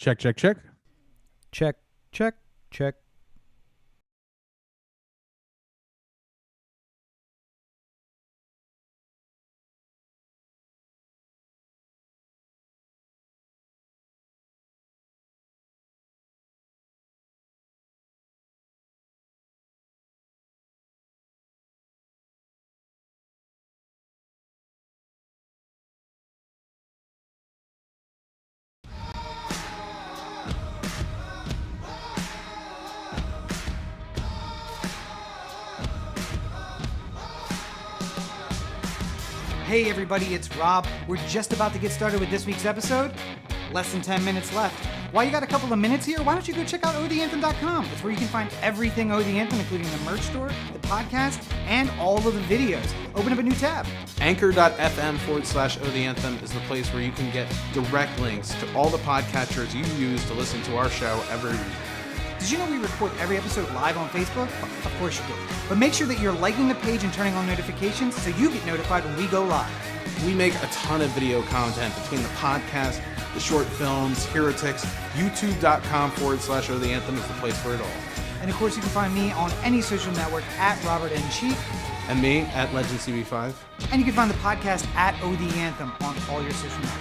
Check, check, check. Check, check, check. Hey everybody, it's Rob. We're just about to get started with this week's episode. Less than 10 minutes left. While you got a couple of minutes here, why don't you go check out OTheAnthem.com. It's where you can find everything O The Anthem, including the merch store, the podcast, and all of the videos. Open up a new tab. Anchor.fm/O The Anthem is the place where you can get direct links to all the podcatchers you use to listen to our show every week. Did you know we record every episode live on Facebook? Of course you do. But make sure that you're liking the page and turning on notifications so you get notified when we go live. We make a ton of video content between the podcast, the short films, Heretics. YouTube.com/O The Anthem is the place for it all. And of course you can find me on any social network at Robert N. Chief. And me at LegendCB5. And you can find the podcast at O The Anthem on all your social networks.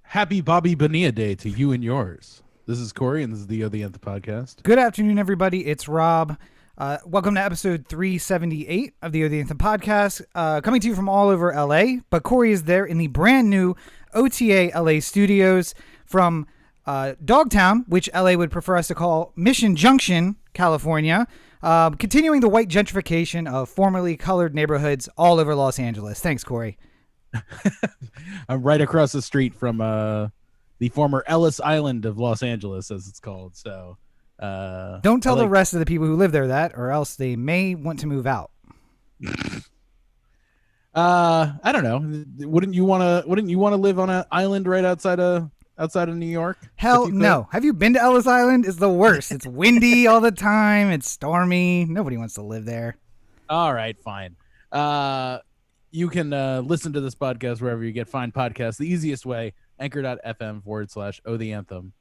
Happy Bobby Bonilla Day to you and yours. This is Corey, and this is the Anthem podcast. Good afternoon, everybody. It's Rob. Welcome to episode 378 of the Anthem podcast, coming to you from all over LA. But Corey is there in the brand new OTA LA studios from Dogtown, which LA would prefer us to call Mission Junction, California, continuing the white gentrification of formerly colored neighborhoods all over Los Angeles. Thanks, Corey. I'm right across the street from the former Ellis Island of Los Angeles, as it's called. So don't tell the rest of the people who live there that, or else they may want to move out. I don't know. Wouldn't you want to live on an island right outside of New York? Hell no. Have you been to Ellis Island? It's the worst. It's windy all the time. It's stormy. Nobody wants to live there. All right, fine. You can listen to this podcast wherever you get fine podcasts. The easiest way, anchor.fm/OTheAnthem.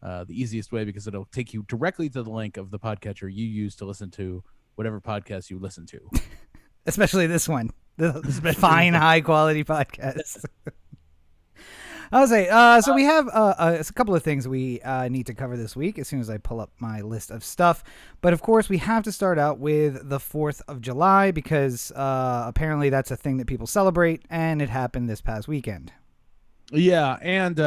The easiest way, because it'll take you directly to the link of the podcatcher you use to listen to whatever podcast you listen to. Especially this one. The fine, high-quality podcast. I'll say, so we have a couple of things we need to cover this week as soon as I pull up my list of stuff. But, of course, we have to start out with the 4th of July because apparently that's a thing that people celebrate, and it happened this past weekend. Yeah, and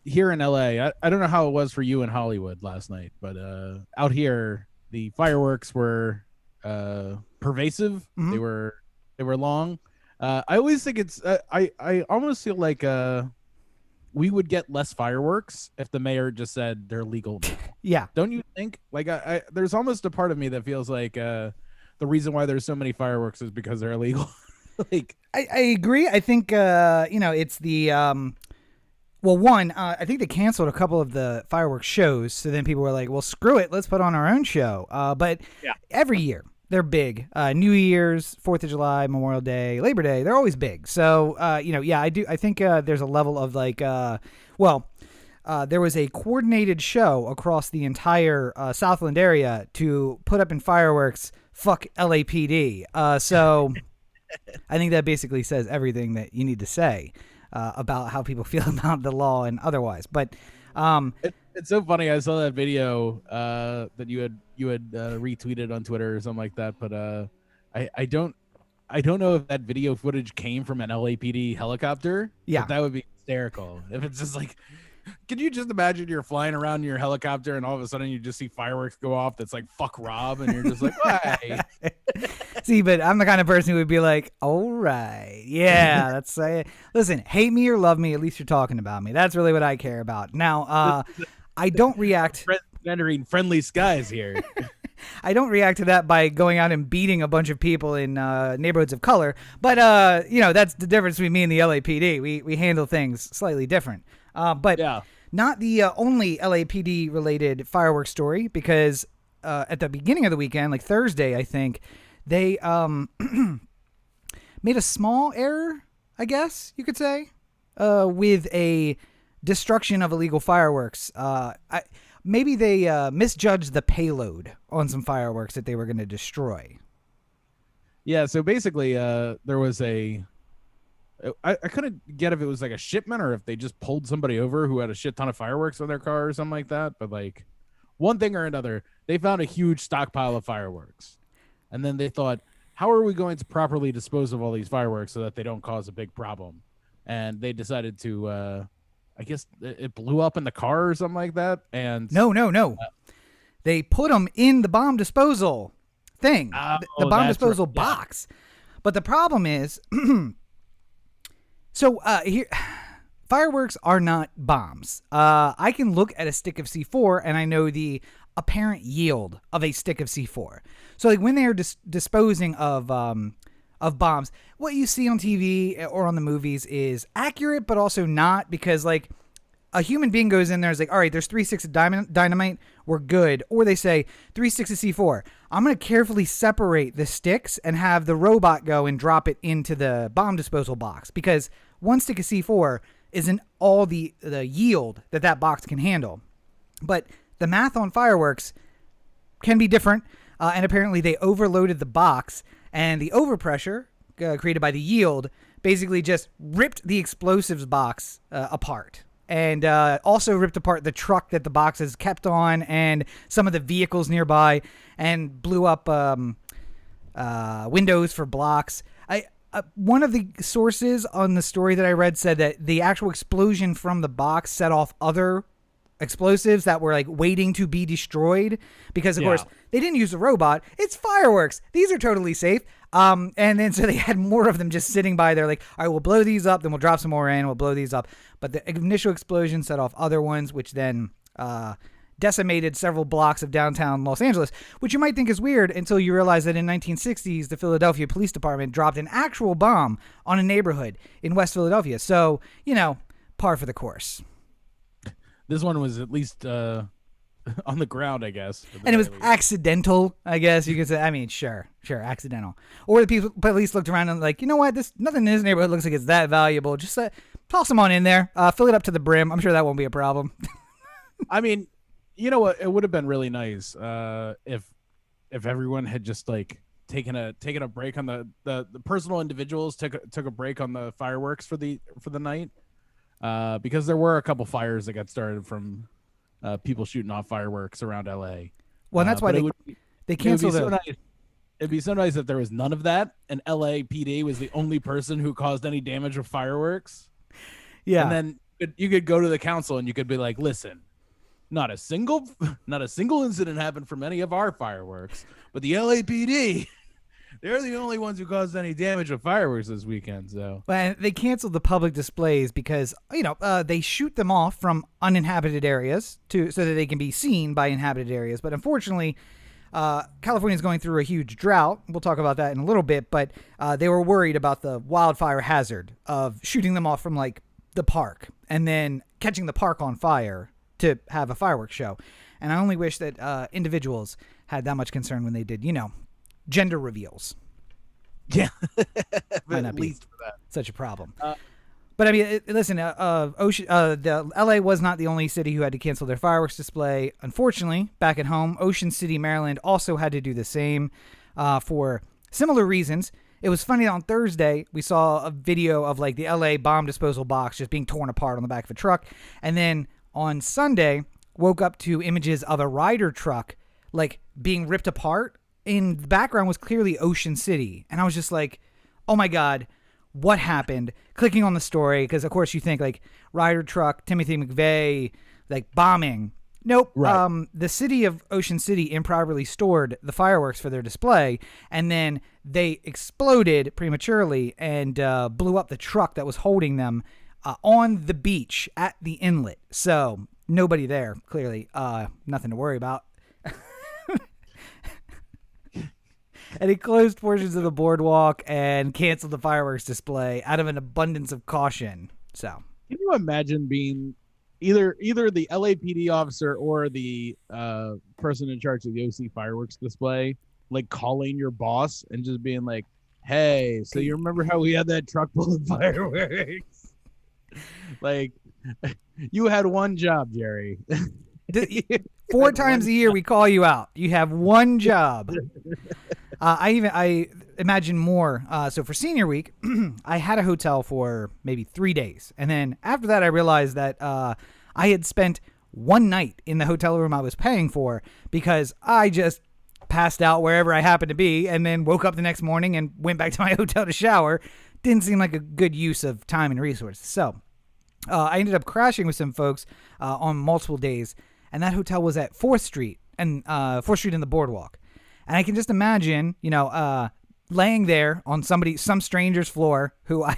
here in LA, I don't know how it was for you in Hollywood last night, but out here, the fireworks were pervasive. Mm-hmm. They were long. I always think it's I almost feel like we would get less fireworks if the mayor just said they're legal now. Yeah. Don't you think? Like, there's almost a part of me that feels like the reason why there's so many fireworks is because they're illegal. Like, I agree. I think, it's the, I think they canceled a couple of the fireworks shows. So then people were like, well, screw it. Let's put on our own show. But every year they're big. New Year's, 4th of July, Memorial Day, Labor Day. They're always big. So, I think there's a level of like, there was a coordinated show across the entire Southland area to put up in fireworks. Fuck LAPD. So I think that basically says everything that you need to say about how people feel about the law and otherwise. But it's so funny. I saw that video that you had retweeted on Twitter or something like that. But I don't know if that video footage came from an LAPD helicopter. Yeah, but that would be hysterical if it's just like. Can you just imagine you're flying around in your helicopter and all of a sudden you just see fireworks go off that's like, fuck Rob, and you're just like, why? See, but I'm the kind of person who would be like, all right, yeah, that's listen, hate me or love me, at least you're talking about me. That's really what I care about. Now, I don't react. Entering friendly skies here. I don't react to that by going out and beating a bunch of people in neighborhoods of color. But, that's the difference between me and the LAPD. We handle things slightly different. But not the only LAPD related fireworks story, because at the beginning of the weekend, like Thursday, I think, they made a small error, I guess you could say, with a destruction of illegal fireworks. Maybe they misjudged the payload on some fireworks that they were going to destroy. Yeah, so basically there was I couldn't get if it was like a shipment or if they just pulled somebody over who had a shit ton of fireworks on their car or something like that. But like one thing or another, they found a huge stockpile of fireworks. And then they thought, how are we going to properly dispose of all these fireworks so that they don't cause a big problem? And they decided to, I guess it blew up in the car or something like that. And no. They put them in the bomb disposal thing, the bomb disposal box. But the problem is... So here, fireworks are not bombs. I can look at a stick of C4 and I know the apparent yield of a stick of C4. So like when they are disposing of bombs, what you see on TV or on the movies is accurate, but also not, because like a human being goes in there and is like, all right, there's 3 sticks of dynamite, we're good. Or they say 3 sticks of C4. I'm going to carefully separate the sticks and have the robot go and drop it into the bomb disposal box, because 1 stick of C4 isn't all the yield that box can handle. But the math on fireworks can be different, and apparently they overloaded the box, and the overpressure created by the yield basically just ripped the explosives box apart. and also ripped apart the truck that the boxes kept on and some of the vehicles nearby, and blew up windows for blocks. One of the sources on the story that I read said that the actual explosion from the box set off other explosives that were like waiting to be destroyed, because of course they didn't use a robot. It's fireworks. These are totally safe. And then so they had more of them just sitting by there like, all right, we'll blow these up, then we'll drop some more in, we'll blow these up. But the initial explosion set off other ones, which then decimated several blocks of downtown Los Angeles, which you might think is weird until you realize that in 1960s, the Philadelphia Police Department dropped an actual bomb on a neighborhood in West Philadelphia. So, par for the course. This one was at least on the ground, I guess. And it was accidental, I guess you could say. I mean, sure, accidental. Or the police looked around and like, you know what? Nothing in this neighborhood looks like it's that valuable. Just toss them on in there. Fill it up to the brim. I'm sure that won't be a problem. I mean, you know what? It would have been really nice if everyone had just like taken a break on the personal individuals took a break on the fireworks for the night, because there were a couple fires that got started from people shooting off fireworks around LA. Well, and that's why they canceled it. It'd be so nice if there was none of that, and LAPD was the only person who caused any damage with fireworks. Yeah, and then you could go to the council and you could be like, listen. Not a single incident happened from any of our fireworks, but the LAPD, they're the only ones who caused any damage with fireworks this weekend. So, well, they canceled the public displays because they shoot them off from uninhabited areas so that they can be seen by inhabited areas. But unfortunately, California is going through a huge drought. We'll talk about that in a little bit. But they were worried about the wildfire hazard of shooting them off from like the park and then catching the park on fire to have a fireworks show. And I only wish that individuals had that much concern when they did, gender reveals. Yeah. Might not at be least for that. such a problem. But I mean, listen, the LA was not the only city who had to cancel their fireworks display. Unfortunately, back at home, Ocean City, Maryland also had to do the same for similar reasons. It was funny, on Thursday, we saw a video of like the LA bomb disposal box just being torn apart on the back of a truck. And then on Sunday, woke up to images of a Ryder truck like being ripped apart. In the background was clearly Ocean City. And I was just like, oh my God, what happened? Clicking on the story, because of course you think like Ryder truck, Timothy McVeigh, like bombing. Nope. Right. The city of Ocean City improperly stored the fireworks for their display, and then they exploded prematurely and blew up the truck that was holding them on the beach at the inlet. So nobody there, clearly. Nothing to worry about. And he closed portions of the boardwalk and canceled the fireworks display out of an abundance of caution. So can you imagine being either the LAPD officer or the person in charge of the OC fireworks display, like calling your boss and just being like, hey, so you remember how we had that truck full of fireworks? Like, you had one job, Jerry. 4 times a year we call you out. You have one job. I imagine more. So for senior week, I had a hotel for maybe 3 days. And then after that, I realized that I had spent one night in the hotel room I was paying for because I just passed out wherever I happened to be and then woke up the next morning and went back to my hotel to shower. Didn't seem like a good use of time and resources. So I ended up crashing with some folks on multiple days. And that hotel was at 4th Street and 4th Street in the boardwalk. And I can just imagine, laying there on some stranger's floor who I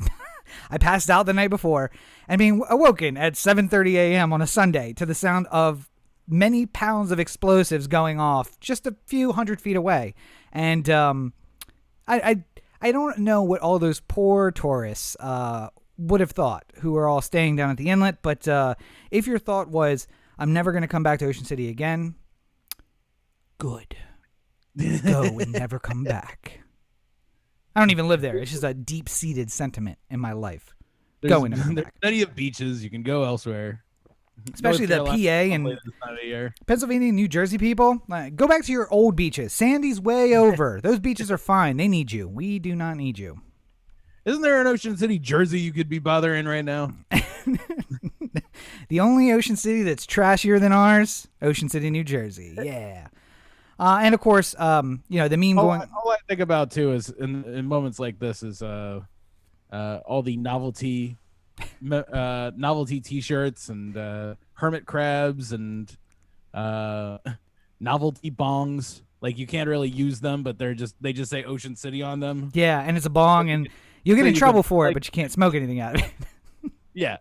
passed out the night before and being awoken at 7:30 a.m. on a Sunday to the sound of many pounds of explosives going off just a few hundred feet away. And I don't know what all those poor tourists would have thought who were all staying down at the inlet. But if your thought was, I'm never going to come back to Ocean City again, good. Go and never come back. I don't even live there. It's just a deep-seated sentiment in my life. Go and never come back. Plenty of beaches. You can go elsewhere. Especially the PA and Pennsylvania and New Jersey people. Go back to your old beaches. Sandy's way over. Those beaches are fine. They need you. We do not need you. Isn't there an Ocean City, Jersey you could be bothering right now? The only ocean city that's trashier than ours, Ocean City, New Jersey. Yeah. And of course, the meme all going. all I think about too is in moments like this is all the novelty T-shirts and hermit crabs and novelty bongs. Like you can't really use them, but they just say Ocean City on them. Yeah, and it's a bong, and you'll get so in you trouble could, for it, like- but you can't smoke anything out of it. Yeah,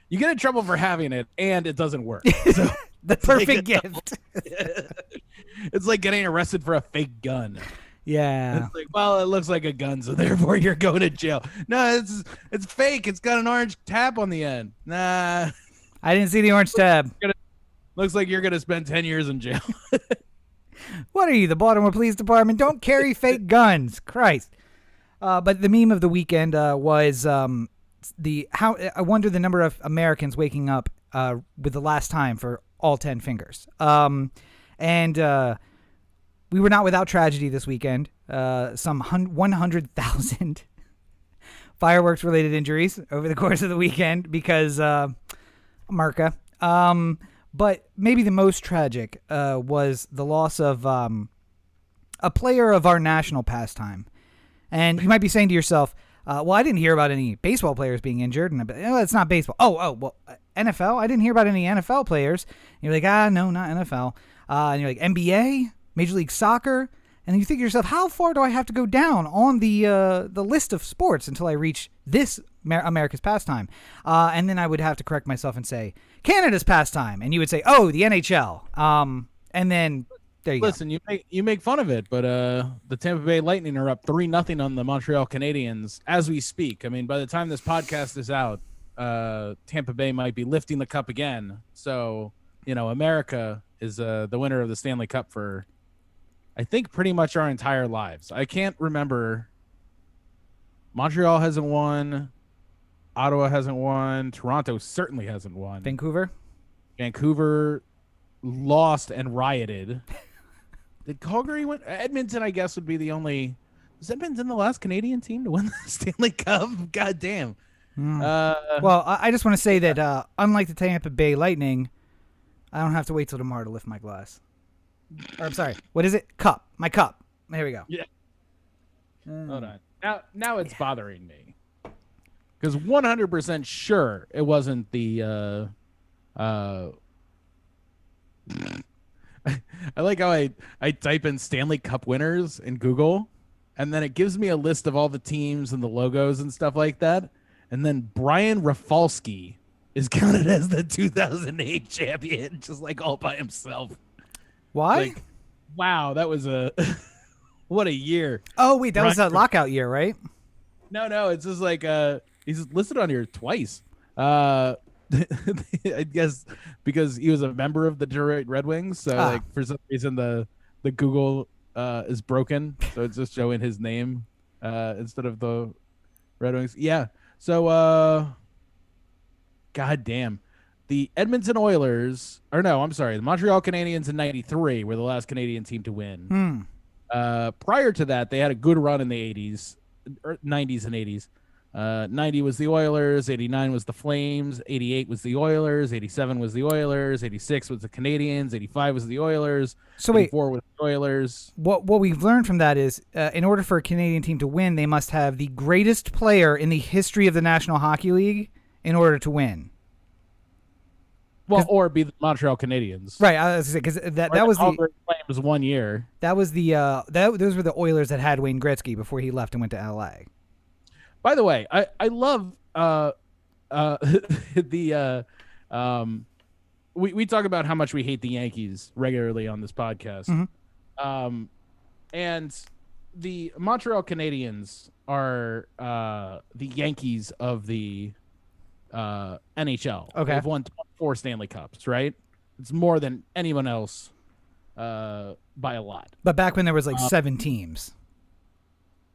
you get in trouble for having it, and it doesn't work. So The perfect gift. it's like getting arrested for a fake gun. Yeah. It's like, well, it looks like a gun, so therefore you're going to jail. No, it's fake. It's got an orange tab on the end. Nah, I didn't see the orange tab. looks like you're gonna spend 10 years in jail. What are you, the Baltimore Police Department? Don't carry fake guns. Christ. But the meme of the weekend was I wonder the number of Americans waking up with the last time for all 10 fingers. And we were not without tragedy this weekend. Some 100,000 fireworks-related injuries over the course of the weekend because America. But maybe the most tragic was the loss of a player of our national pastime. And you might be saying to yourself, well, I didn't hear about any baseball players being injured. And it's not baseball. Well, NFL? I didn't hear about any NFL players. And you're like, no, not NFL. And you're like, NBA? Major League Soccer? And you think to yourself, how far do I have to go down on the list of sports until I reach this America's pastime? And then I would have to correct myself and say, Canada's pastime. And you would say, oh, the NHL. And then there you go. Listen, you make fun of it, but the Tampa Bay Lightning are up 3-0 on the Montreal Canadiens as we speak. I mean, by the time this podcast is out, Tampa Bay might be lifting the cup again. So, America is the winner of the Stanley Cup for, I think, pretty much our entire lives. I can't remember. Montreal hasn't won. Ottawa hasn't won. Toronto certainly hasn't won. Vancouver lost and rioted. Did Calgary win? Edmonton, I guess, would be the only. Was Edmonton the last Canadian team to win the Stanley Cup? God damn. Well, I just want to say that unlike the Tampa Bay Lightning, I don't have to wait till tomorrow to lift my glass. Or I'm sorry. What is it? Cup. My cup. There we go. Yeah. Hold on. Now it's bothering me. Because 100% sure it wasn't the I like how I type in Stanley Cup winners in Google, and then it gives me a list of all the teams and the logos and stuff like that. And then Brian Rafalski is counted as the 2008 champion, just like all by himself. Why? Like, wow, that was what a year. Oh, wait, that was a lockout year, right? No, it's just like he's listed on here twice. I guess because he was a member of the Detroit Red Wings, so like for some reason the Google is broken, so it's just showing his name instead of the Red Wings. Yeah. So god damn. The Edmonton Oilers, or no, I'm sorry, the Montreal Canadiens in '93 were the last Canadian team to win. Prior to that, they had a good run in the 80s, 90s and 80s. 90 was the Oilers, 89 was the Flames, 88 was the Oilers, 87 was the Oilers, 86 was the Canadiens, 85 was the Oilers, so 84 was the Oilers. What we've learned from that is in order for a Canadian team to win, they must have the greatest player in the history of the National Hockey League in order to win. Well, or be the Montreal Canadiens. Right, I was going to say, because that was the Flames 1 year. That was the those were the Oilers that had Wayne Gretzky before he left and went to LA. By the way, I love we talk about how much we hate the Yankees regularly on this podcast. Mm-hmm. And the Montreal Canadiens are the Yankees of the NHL. Okay. They've won 4 Stanley Cups, right? It's more than anyone else by a lot. But back when there was like 7 teams.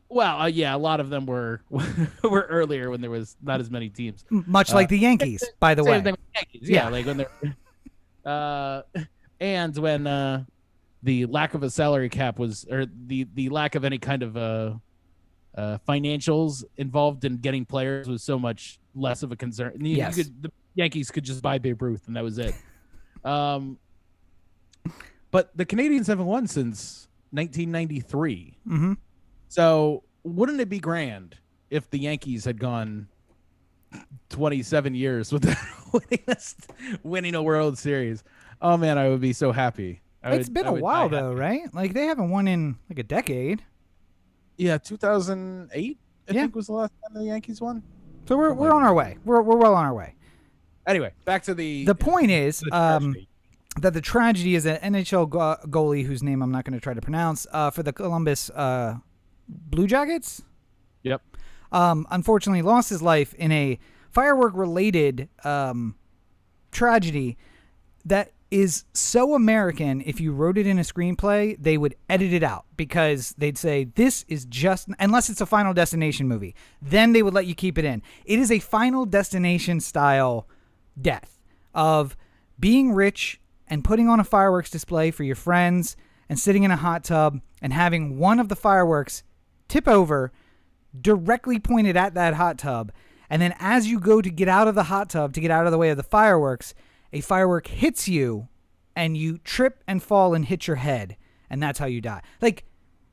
Well, yeah, a lot of them were were earlier when there was not as many teams. Much like the Yankees, by the way. Same thing with the Yankees. Yeah, like when they're and when the lack of a salary cap was, or the lack of any kind of financials involved in getting players was so much less of a concern. Yes. The Yankees could just buy Babe Ruth and that was it. But the Canadians haven't won since 1993. Mm-hmm. So wouldn't it be grand if the Yankees had gone 27 years without winning a World Series? Oh man, I would be so happy. It's been a while though, right? Like they haven't won in like a decade. Yeah, 2008 I think was the last time the Yankees won. So we're on our way. We're well on our way. Anyway, back to the point is that the tragedy is an NHL goalie whose name I'm not going to try to pronounce for the Columbus Blue Jackets. Yep. Unfortunately, lost his life in a firework-related tragedy that is so American. If you wrote it in a screenplay, they would edit it out because they'd say, this is just, unless it's a Final Destination movie, then they would let you keep it in. It is a Final Destination style death of being rich and putting on a fireworks display for your friends and sitting in a hot tub and having one of the fireworks tip over directly pointed at that hot tub. And then as you go to get out of the hot tub, to get out of the way of the fireworks, a firework hits you and you trip and fall and hit your head. And that's how you die. Like,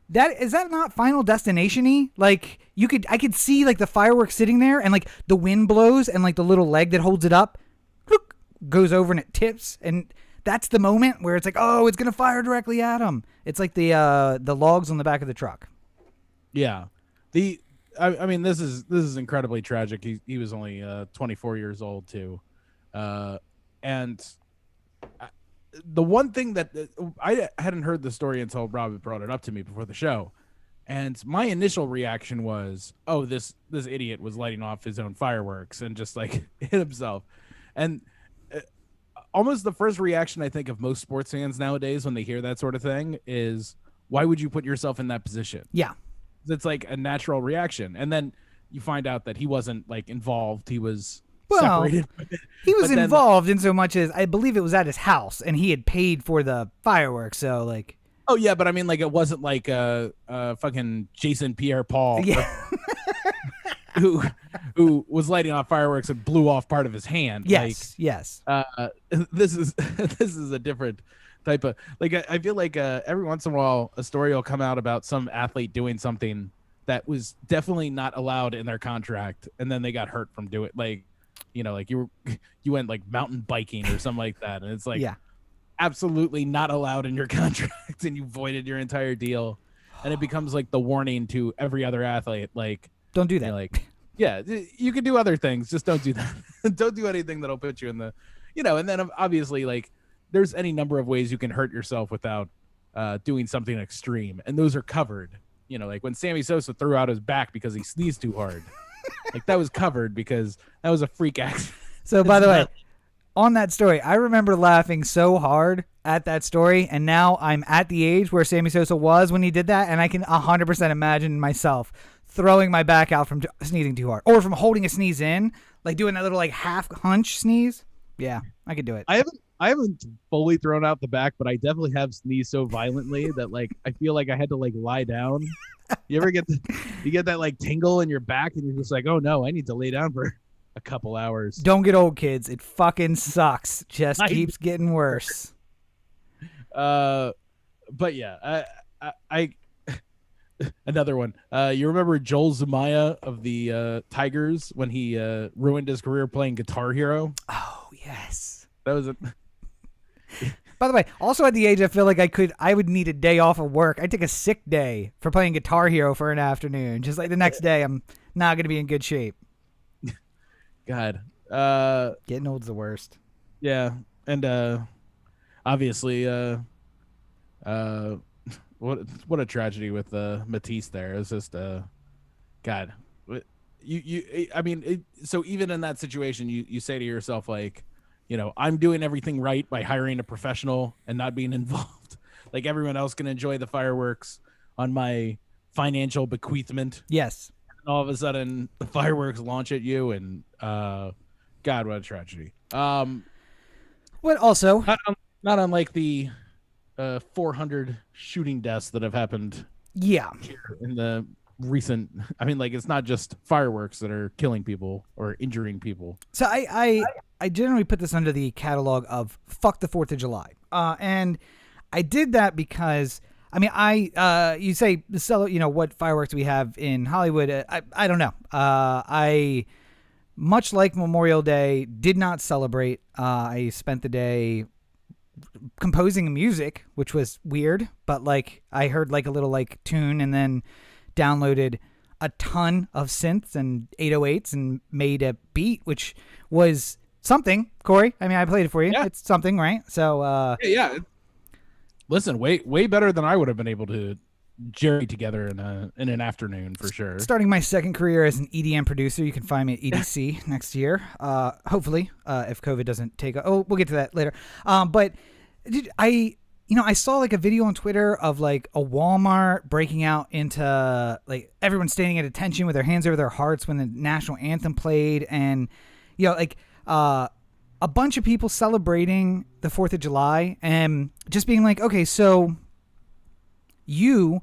that is that not Final Destination-y? Like, I could see like the fireworks sitting there and like the wind blows and like the little leg that holds it up goes over and it tips, and that's the moment where it's like, oh, it's gonna fire directly at him. It's like the logs on the back of the truck. Yeah, I mean, this is incredibly tragic. He was only 24 years old too, and the one thing that I hadn't heard the story until Rob brought it up to me before the show, and my initial reaction was, oh, this idiot was lighting off his own fireworks and just like hit himself, and almost the first reaction I think of most sports fans nowadays when they hear that sort of thing is, why would you put yourself in that position? Yeah. It's like a natural reaction. And then you find out that he wasn't like involved. He was separated. He was involved in so much as I believe it was at his house and he had paid for the fireworks. So like, oh yeah, but I mean like it wasn't like fucking Jason Pierre-Paul. Yeah. who was lighting off fireworks and blew off part of his hand. Yes, like, yes. This is a different type of, like, I feel like every once in a while a story will come out about some athlete doing something that was definitely not allowed in their contract, and then they got hurt from doing it. Like, you know, like you went like mountain biking or something like that, and it's like, yeah, absolutely not allowed in your contract, and you voided your entire deal, and it becomes like the warning to every other athlete, like, don't do that. You know, like, yeah, you can do other things, just don't do that. Don't do anything that'll put you in the, you know. And then obviously, like, there's any number of ways you can hurt yourself without doing something extreme, and those are covered. You know, like when Sammy Sosa threw out his back because he sneezed too hard, like that was covered because that was a freak accident. So by the way, on that story, I remember laughing so hard at that story, and now I'm at the age where Sammy Sosa was when he did that, and I can 100% imagine myself throwing my back out from sneezing too hard, or from holding a sneeze in, like doing that little like half hunch sneeze. Yeah, I could do it. I haven't fully thrown out the back, but I definitely have sneezed so violently that like I feel like I had to like lie down. You ever get you get that like tingle in your back, and you're just like, oh no, I need to lay down for a couple hours. Don't get old, kids. It fucking sucks. Just keeps getting worse. But yeah, I another one. You remember Joel Zumaya of the Tigers when he ruined his career playing Guitar Hero? Oh yes, that was a. By the way, also at the age I feel like I would need a day off of work. I'd take a sick day for playing Guitar Hero for an afternoon. Just like the next day, I'm not going to be in good shape. God. Getting old's the worst. Yeah. And obviously, what a tragedy with Matisse there. It's just, God. I mean, so even in that situation, you say to yourself, like, you know, I'm doing everything right by hiring a professional and not being involved. Like everyone else can enjoy the fireworks on my financial bequeathment. Yes. And all of a sudden, the fireworks launch at you, and God, what a tragedy. What also? Not unlike the 400 shooting deaths that have happened. Yeah. Here in the recent, I mean, like, it's not just fireworks that are killing people or injuring people. So I generally put this under the catalog of fuck the 4th of July. And I did that because, I mean, you say, what fireworks we have in Hollywood. I don't know. I, much like Memorial Day, did not celebrate. I spent the day composing music, which was weird, but like I heard like a little like tune and then downloaded a ton of synths and 808s and made a beat, which was something. Corey, I mean, I played it for you. Yeah. It's something, right? So yeah. Listen, way better than I would have been able to jerry together in an afternoon for sure. Starting my second career as an EDM producer. You can find me at EDC next year. Hopefully, if COVID doesn't take. We'll get to that later. But I saw like a video on Twitter of like a Walmart breaking out into like everyone standing at attention with their hands over their hearts when the national anthem played, and a bunch of people celebrating the 4th of July and just being like, okay, so you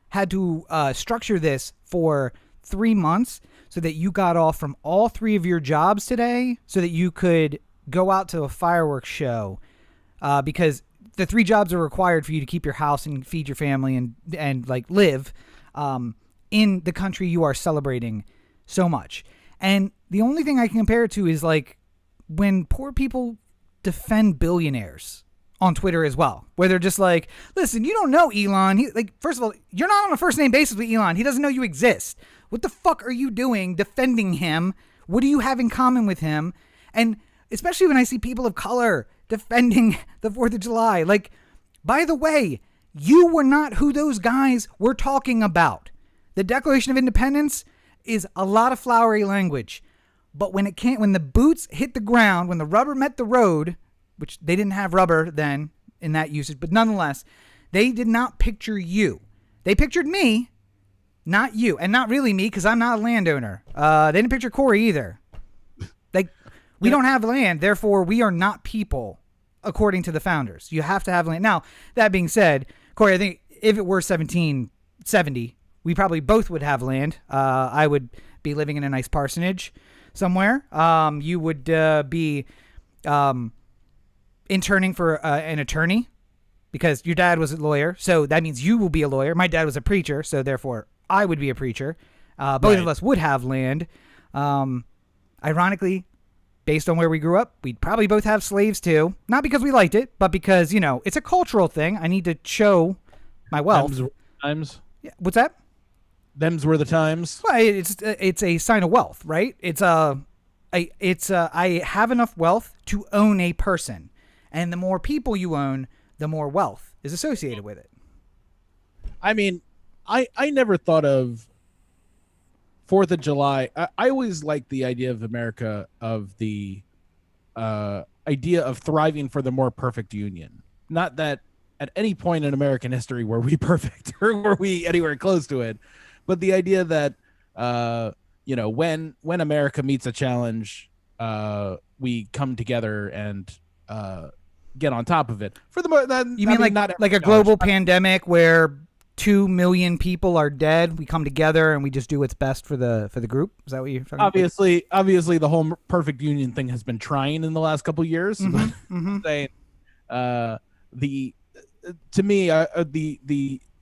had to structure this for 3 months so that you got off from all 3 of your jobs today so that you could go out to a fireworks show because the 3 jobs are required for you to keep your house and feed your family and like live in the country you are celebrating so much. And the only thing I can compare it to is like when poor people defend billionaires on Twitter as well, where they're just like, listen, you don't know Elon. First of all, you're not on a first name basis with Elon. He doesn't know you exist. What the fuck are you doing defending him? What do you have in common with him? And especially when I see people of color defending the 4th of July. Like, by the way, you were not who those guys were talking about. The Declaration of Independence is a lot of flowery language. But when the boots hit the ground, when the rubber met the road, which they didn't have rubber then in that usage, but nonetheless, they did not picture you. They pictured me, not you. And not really me, because I'm not a landowner. They didn't picture Corey either. We don't have land, therefore we are not people, according to the founders. You have to have land. Now, that being said, Corey, I think if it were 1770, we probably both would have land. I would be living in a nice parsonage somewhere. You would be interning for an attorney because your dad was a lawyer, so that means you will be a lawyer. My dad was a preacher, so therefore I would be a preacher. Both of us would have land. Ironically, based on where we grew up, we'd probably both have slaves too. Not because we liked it, but because, it's a cultural thing. I need to show my wealth. Times. Yeah, what's that? Them's were the times. Well, it's a sign of wealth, right? I have enough wealth to own a person, and the more people you own, the more wealth is associated with it. I mean, I never thought of 4th of July. I always liked the idea of America, of the idea of thriving for the more perfect union. Not that at any point in American history were we perfect or were we anywhere close to it, but the idea that when America meets a challenge, we come together and get on top of it. For the you mean not like a global pandemic where 2 million people are dead? We come together and we just do what's best for the group. Is that what you're talking about? Obviously, the whole perfect union thing has been trying in the last couple of years. Mm-hmm. Saying to me,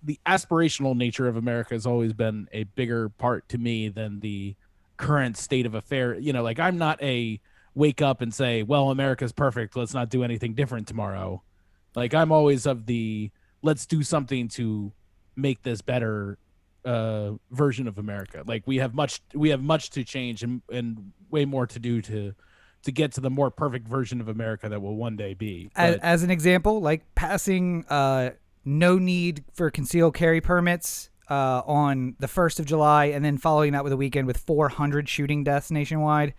the aspirational nature of America has always been a bigger part to me than the current state of affair. I'm not a wake up and say, well, America's perfect, let's not do anything different tomorrow. I'm always of the let's do something to make this better version of America. We have much to change and way more to do to get to the more perfect version of America that will one day be. As an example, passing no need for concealed carry permits on the 1st of July, and then following that with a weekend with 400 shooting deaths nationwide.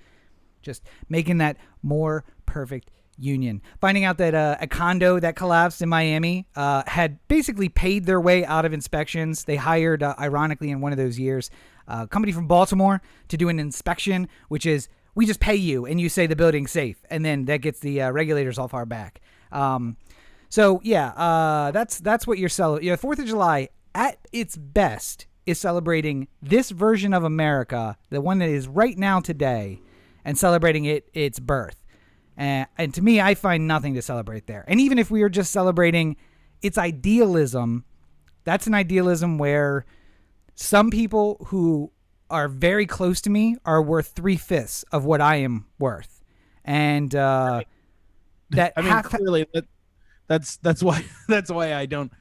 Just making that more perfect union. Finding out that a condo that collapsed in Miami had basically paid their way out of inspections. They hired, ironically, in one of those years, a company from Baltimore to do an inspection, which is, we just pay you and you say the building's safe. And then that gets the regulators off our back. So yeah, that's what you're celebrating. 4th of July at its best is celebrating this version of America, the one that is right now today, and celebrating its birth. And to me, I find nothing to celebrate there. And even if we are just celebrating its idealism, that's an idealism where some people who are very close to me are worth 3/5 of what I am worth. And clearly that's why I don't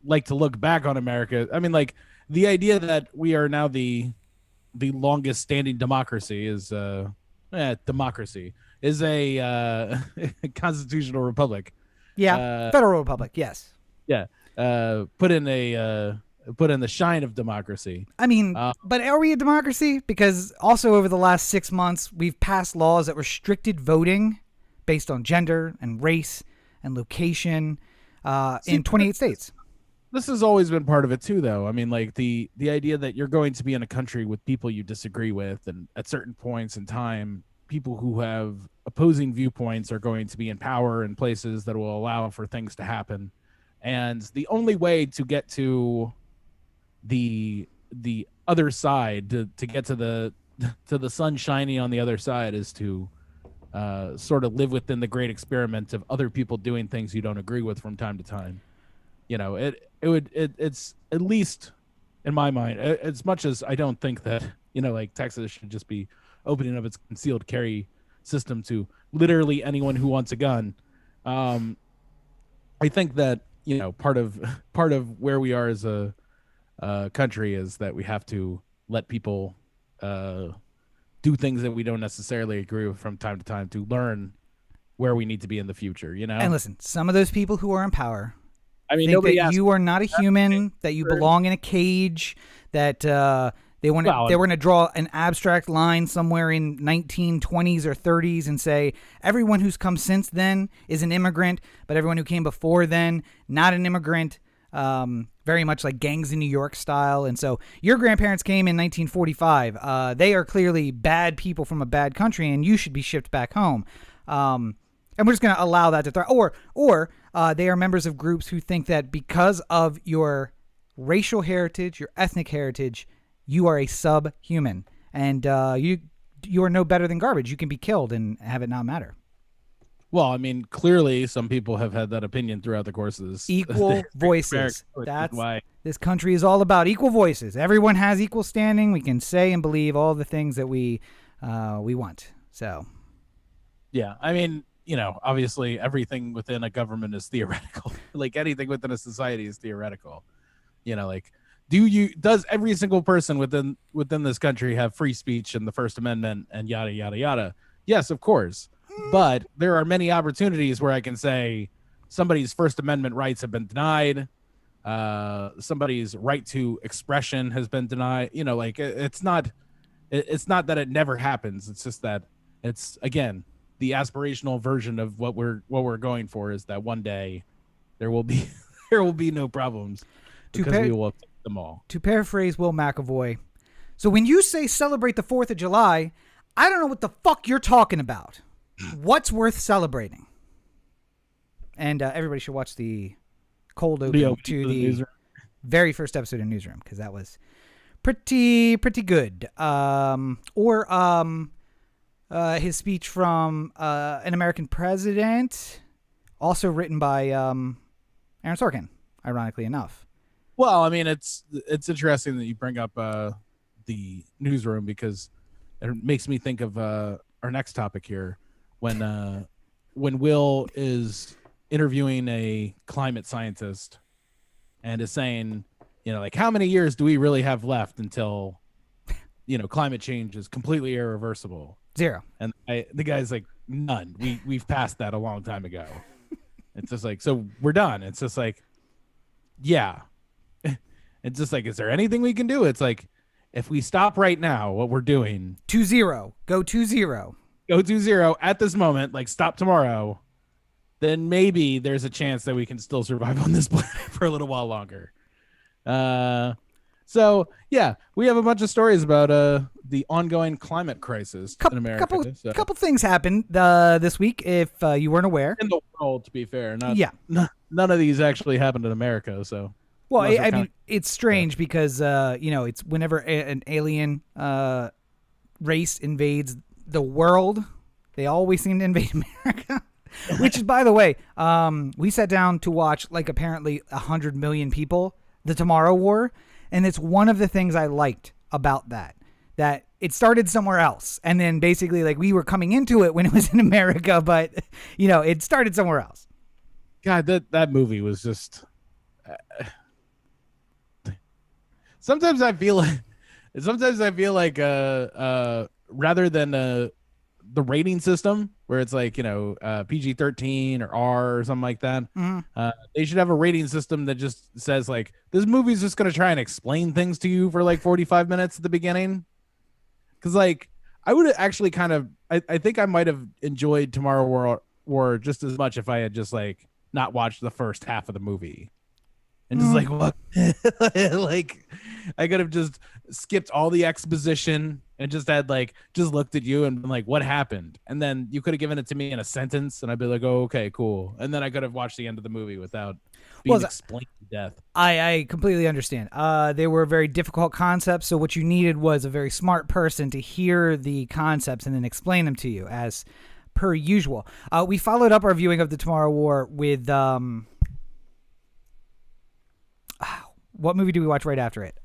like to look back on America. I mean, like, the idea that we are now the longest standing democracy is democracy is a constitutional republic. Yeah, federal republic. Yes. Yeah. Put in the shine of democracy. I mean, but are we a democracy? Because also over the last 6 months, we've passed laws that restricted voting based on gender and race and location in 28 states. This has always been part of it too, though. I mean, like, the idea that you're going to be in a country with people you disagree with, and at certain points in time, people who have opposing viewpoints are going to be in power in places that will allow for things to happen. And the only way to get to the other side, to get to the sun shining on the other side, is to sort of live within the great experiment of other people doing things you don't agree with from time to time. You know, it's at least in my mind, as much as I don't think that, you know, like, Texas should just be opening up its concealed carry system to literally anyone who wants a gun. I think that, you know, part of where we are as a country is that we have to let people do things that we don't necessarily agree with from time to time to learn where we need to be in the future, you know? And listen, some of those people who are in power, I mean, think nobody that asked you are not a human, that you belong in a cage, that they want to draw an abstract line somewhere in 1920s or 30s and say everyone who's come since then is an immigrant, but everyone who came before then, not an immigrant. Very much like Gangs in New York style. And so your grandparents came in 1945. They are clearly bad people from a bad country, and you should be shipped back home. And we're just going to allow that to thrive. Or they are members of groups who think that because of your racial heritage, your ethnic heritage, you are a subhuman, and you are no better than garbage. You can be killed and have it not matter. Well, I mean, clearly some people have had that opinion throughout the course of this. Equal voices. That's why this country is all about, equal voices. Everyone has equal standing. We can say and believe all the things that we want. So, yeah, I mean, you know, obviously everything within a government is theoretical. Like, anything within a society is theoretical. You know, like, does every single person within this country have free speech and the First Amendment and yada yada yada? Yes, of course. But there are many opportunities where I can say somebody's First Amendment rights have been denied. Somebody's right to expression has been denied. You know, like, it's not that it never happens. It's just that it's, again, the aspirational version of what we're going for is that one day there will be no problems because we will fix them all. To paraphrase Will McAvoy, so when you say celebrate the 4th of July, I don't know what the fuck you're talking about. What's worth celebrating? And everybody should watch the cold open to the very first episode of Newsroom, because that was pretty good. Or his speech from An American President, also written by Aaron Sorkin, ironically enough. Well, I mean, it's interesting that you bring up the Newsroom, because it makes me think of our next topic here. When Will is interviewing a climate scientist and is saying, you know, like, how many years do we really have left until, you know, climate change is completely irreversible? 0. And the guy's like, none. We've passed that a long time ago. It's just like, so we're done. It's just like, yeah. It's just like, is there anything we can do? It's like, if we stop right now, what we're doing, 2-0, go 2-0. Go 2-0 at this moment, like, stop tomorrow, then maybe there's a chance that we can still survive on this planet for a little while longer. So yeah, we have a bunch of stories about the ongoing climate crisis in America. Couple things happened this week, if you weren't aware. In the world, to be fair, none of these actually happened in America. So, well, I mean, it's strange because you know, it's whenever an alien race invades the world, They always seem to invade America. Which is, by the way, we sat down to watch like apparently 100 million people, the Tomorrow War, and it's one of the things I liked about that it started somewhere else, and then basically like we were coming into it when it was in America, but it started somewhere else. God, that movie was just. Sometimes I feel like rather than the rating system where it's like PG-13 or R or something like that, they should have a rating system that just says like this movie's just gonna try and explain things to you for like 45 minutes at the beginning. Because like I would actually kind of I think I might have enjoyed Tomorrow War just as much if I had just like not watched the first half of the movie. And just like, what? Like, I could have just skipped all the exposition and just had just looked at you and been like, what happened? And then you could have given it to me in a sentence and I'd be like, oh, okay, cool. And then I could have watched the end of the movie without being explained to death. I completely understand. They were very difficult concepts. So what you needed was a very smart person to hear the concepts and then explain them to you as per usual. We followed up our viewing of the Tomorrow War with, what movie do we watch right after it?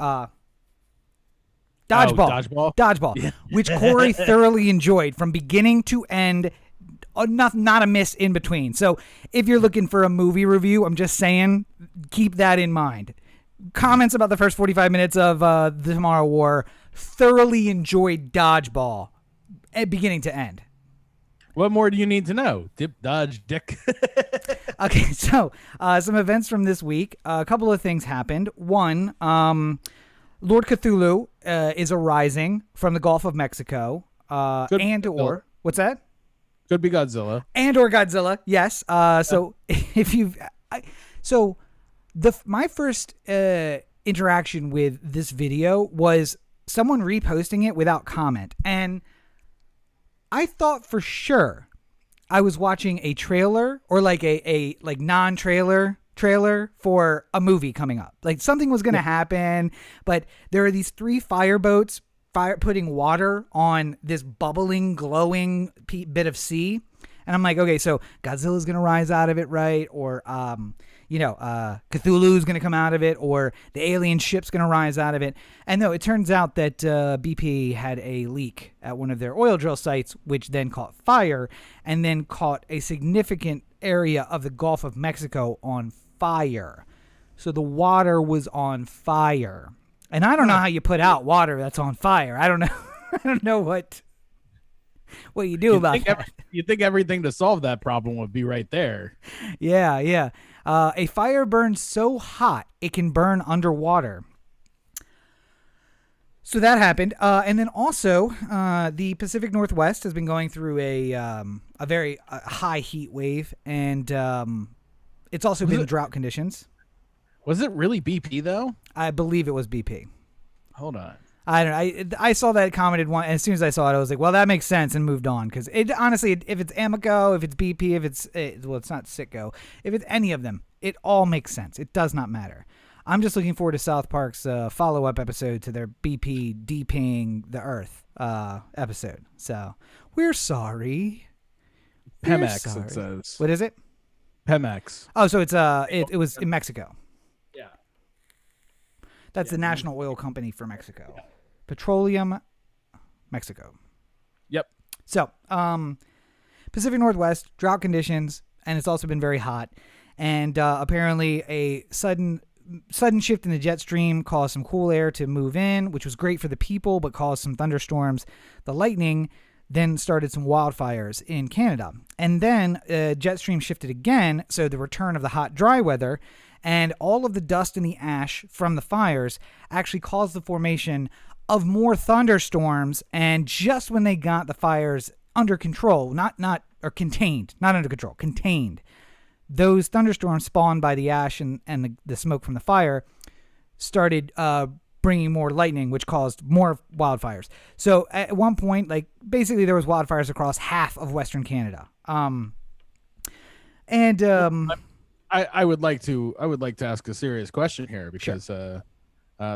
Dodgeball. Yeah. Which Corey thoroughly enjoyed from beginning to end. Not a miss in between. So if you're looking for a movie review, I'm just saying, keep that in mind. Comments about the first 45 minutes of the Tomorrow War. Thoroughly enjoyed Dodgeball at beginning to end. What more do you need to know? Dip, dodge, dick. Okay, so some events from this week. A couple of things happened. One, Lord Cthulhu is arising from the Gulf of Mexico. What's that? Could be Godzilla. Or Godzilla, yes. So if you've... my first interaction with this video was someone reposting it without comment. And I thought for sure I was watching a trailer or like a non-trailer trailer for a movie coming up. Like something was going to happen, but there are these 3 fireboats putting water on this bubbling, glowing bit of sea. And I'm like, okay, so Godzilla's going to rise out of it, right? Or, Cthulhu's going to come out of it, or the alien ship's going to rise out of it. And no, it turns out that BP had a leak at one of their oil drill sites, which then caught fire and then caught a significant area of the Gulf of Mexico on fire. So the water was on fire. And I don't know how you put out water that's on fire. I don't know. I don't know what you do about that. You think everything to solve that problem would be right there. Yeah. A fire burns so hot it can burn underwater. So that happened. And then also, the Pacific Northwest has been going through a very high heat wave, and it's also been drought conditions. Was it really BP though? I believe it was BP. Hold on. I don't know. I saw that commented one, and as soon as I saw it, I was like, well, that makes sense, and moved on. Because it honestly, if it's Amoco, if it's BP, if it's it's not Sitco, if it's any of them, it all makes sense. It does not matter. I'm just looking forward to South Park's follow-up episode to their BP DPing the Earth episode. So we're sorry. Pemex, it says. What is it? Pemex. Oh, so it's it was in Mexico. Yeah. That's the national oil company for Mexico. Yeah. Petroleum Mexico. Yep. So, Pacific Northwest, drought conditions, and it's also been very hot. And apparently a sudden shift in the jet stream caused some cool air to move in, which was great for the people, but caused some thunderstorms. The lightning then started some wildfires in Canada. And then jet stream shifted again, so the return of the hot, dry weather, and all of the dust and the ash from the fires actually caused the formation of more thunderstorms. And just when they got the fires under control, contained, those thunderstorms spawned by the ash and the smoke from the fire started bringing more lightning, which caused more wildfires. So at one point, basically there was wildfires across half of Western Canada. I would like to ask a serious question here, because sure.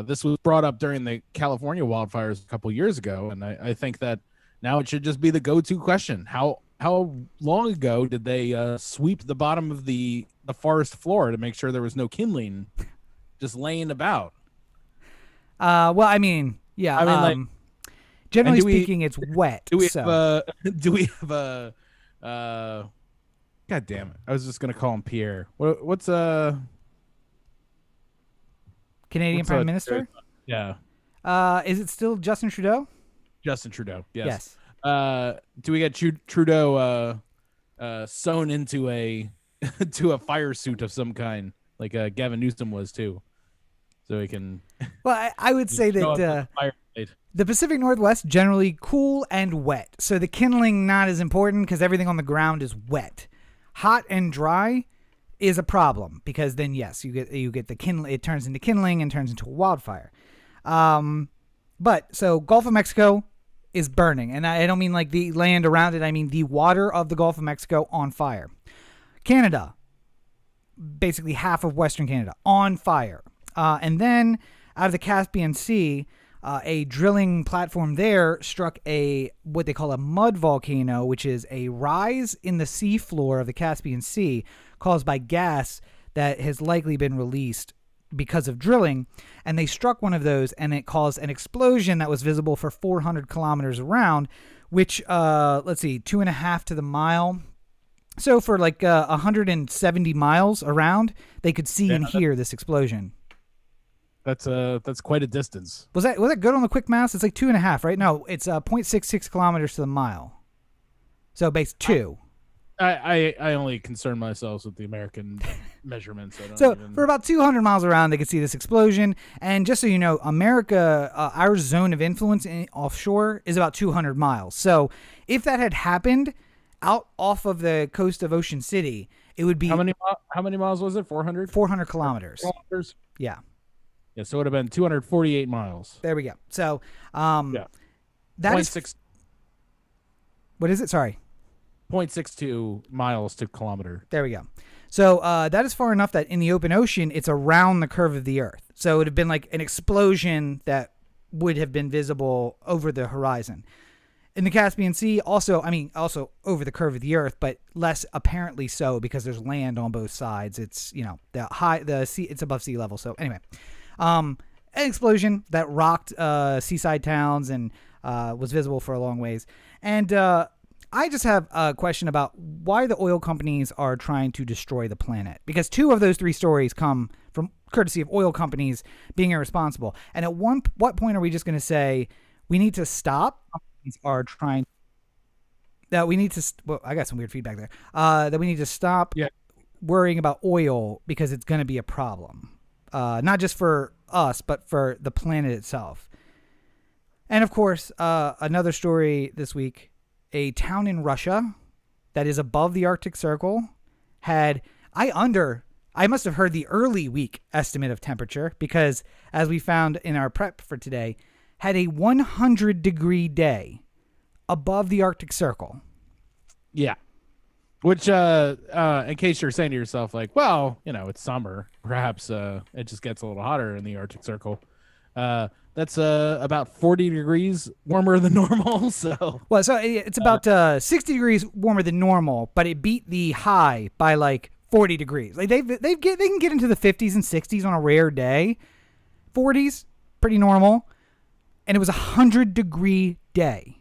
This was brought up during the California wildfires a couple years ago, and I think that now it should just be the go-to question. How how long ago did they sweep the bottom of the forest floor to make sure there was no kindling just laying about? Well, I mean, yeah. I mean, like, Generally do we- speaking, it's wet. Do we so. have a? Do we have a? God damn it! I was just gonna call him Pierre. What's Canadian what's Prime Minister? Yeah, Is it still Justin Trudeau? Justin Trudeau. Yes. Yes. Do we get Trudeau sewn into a to a fire suit of some kind, like Gavin Newsom was too, so he can. Well, I would say show up that with a fire blade. the Pacific Northwest generally cool and wet, so the kindling not as important because everything on the ground is wet. Hot and dry is a problem because then yes, you get the kindling. It turns into kindling and turns into a wildfire. But so Gulf of Mexico is burning, and I don't mean like the land around it. I mean the water of the Gulf of Mexico on fire. Canada, basically half of Western Canada, on fire. And then out of the Caspian Sea, a drilling platform there struck what they call a mud volcano, which is a rise in the seafloor of the Caspian Sea caused by gas that has likely been released because of drilling. And they struck one of those, and it caused an explosion that was visible for 400 kilometers around, which, 2.5 to the mile. So for like 170 miles around, they could see and hear this explosion. That's quite a distance. Was that good on the quick math? It's like 2.5, right? No, it's 0.66 kilometers to the mile. So base 2. I only concern myself with the American measurements. So for about 200 miles around, they could see this explosion. And just so you know, America, our zone of influence offshore is about 200 miles. So if that had happened out off of the coast of Ocean City, it would be how many miles was it? 400. 400 kilometers. Yeah. Yeah, so it would have been 248 miles. There we go. So, Yeah. that is 0.6 what is it? Sorry. 0.62 miles to kilometer. There we go. So that is far enough that in the open ocean, it's around the curve of the Earth. So it would have been like an explosion that would have been visible over the horizon. In the Caspian Sea, also over the curve of the Earth, but less apparently so because there's land on both sides. It's the sea, it's above sea level. So anyway, an explosion that rocked seaside towns and was visible for a long ways. And I just have a question about why the oil companies are trying to destroy the planet. Because 2 of those 3 stories come from courtesy of oil companies being irresponsible. And at what point are we just going to say we need to stop? Are trying that we need to. Well, I got some weird feedback there. That we need to stop worrying about oil because it's going to be a problem, not just for us but for the planet itself. And of course, another story this week: a town in Russia that is above the Arctic Circle had I must have heard the early week estimate of temperature because, as we found in our prep for today, had a 100-degree day above the Arctic Circle. Yeah. Which, in case you're saying to yourself, like, well, it's summer. Perhaps it just gets a little hotter in the Arctic Circle. That's about 40 degrees warmer than normal. So it's about 60 degrees warmer than normal, but it beat the high by like 40 degrees. Like they can get into the 50s and 60s on a rare day. 40s, pretty normal. And it was 100-degree day.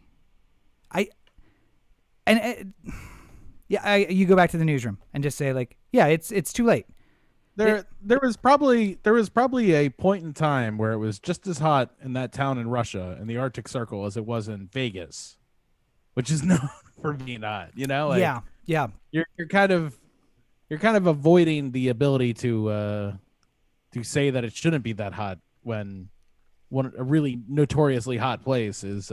You go back to the newsroom and just say like, yeah, it's too late. There was probably a point in time where it was just as hot in that town in Russia in the Arctic Circle as it was in Vegas, which is known for being hot. Yeah. You're kind of avoiding the ability to say that it shouldn't be that hot when a really notoriously hot place is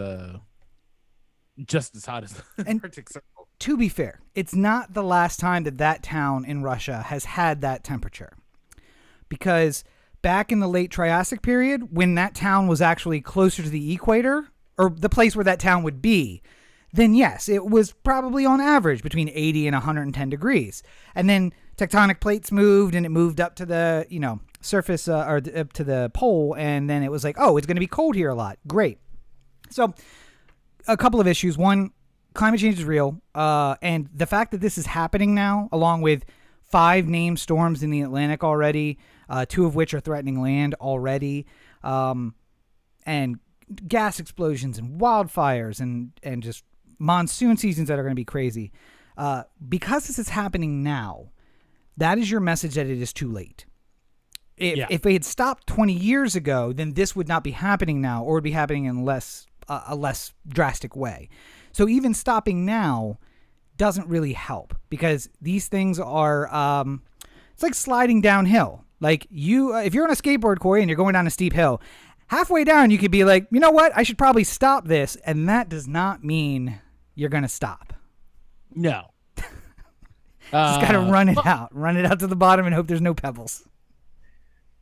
just as hot as the Arctic Circle. To be fair, it's not the last time that town in Russia has had that temperature. Because back in the late Triassic period, when that town was actually closer to the equator, or the place where that town would be, then yes, it was probably on average between 80 and 110 degrees. And then tectonic plates moved, and it moved up to the, surface or up to the pole, and then it was like, oh, it's going to be cold here a lot. Great. So a couple of issues. One, climate change is real. And the fact that this is happening now, along with 5 named storms in the Atlantic already, 2 of which are threatening land already, and gas explosions and wildfires and just monsoon seasons that are going to be crazy. Because this is happening now, that is your message that it is too late. If they had stopped 20 years ago, then this would not be happening now, or would be happening in a less drastic way. So even stopping now doesn't really help, because these things are it's like sliding downhill. Like if you're on a skateboard, Corey, and you're going down a steep hill, halfway down you could be like, you know what, I should probably stop this, and that does not mean you're going to stop. No. Just got to run it out to the bottom and hope there's no pebbles.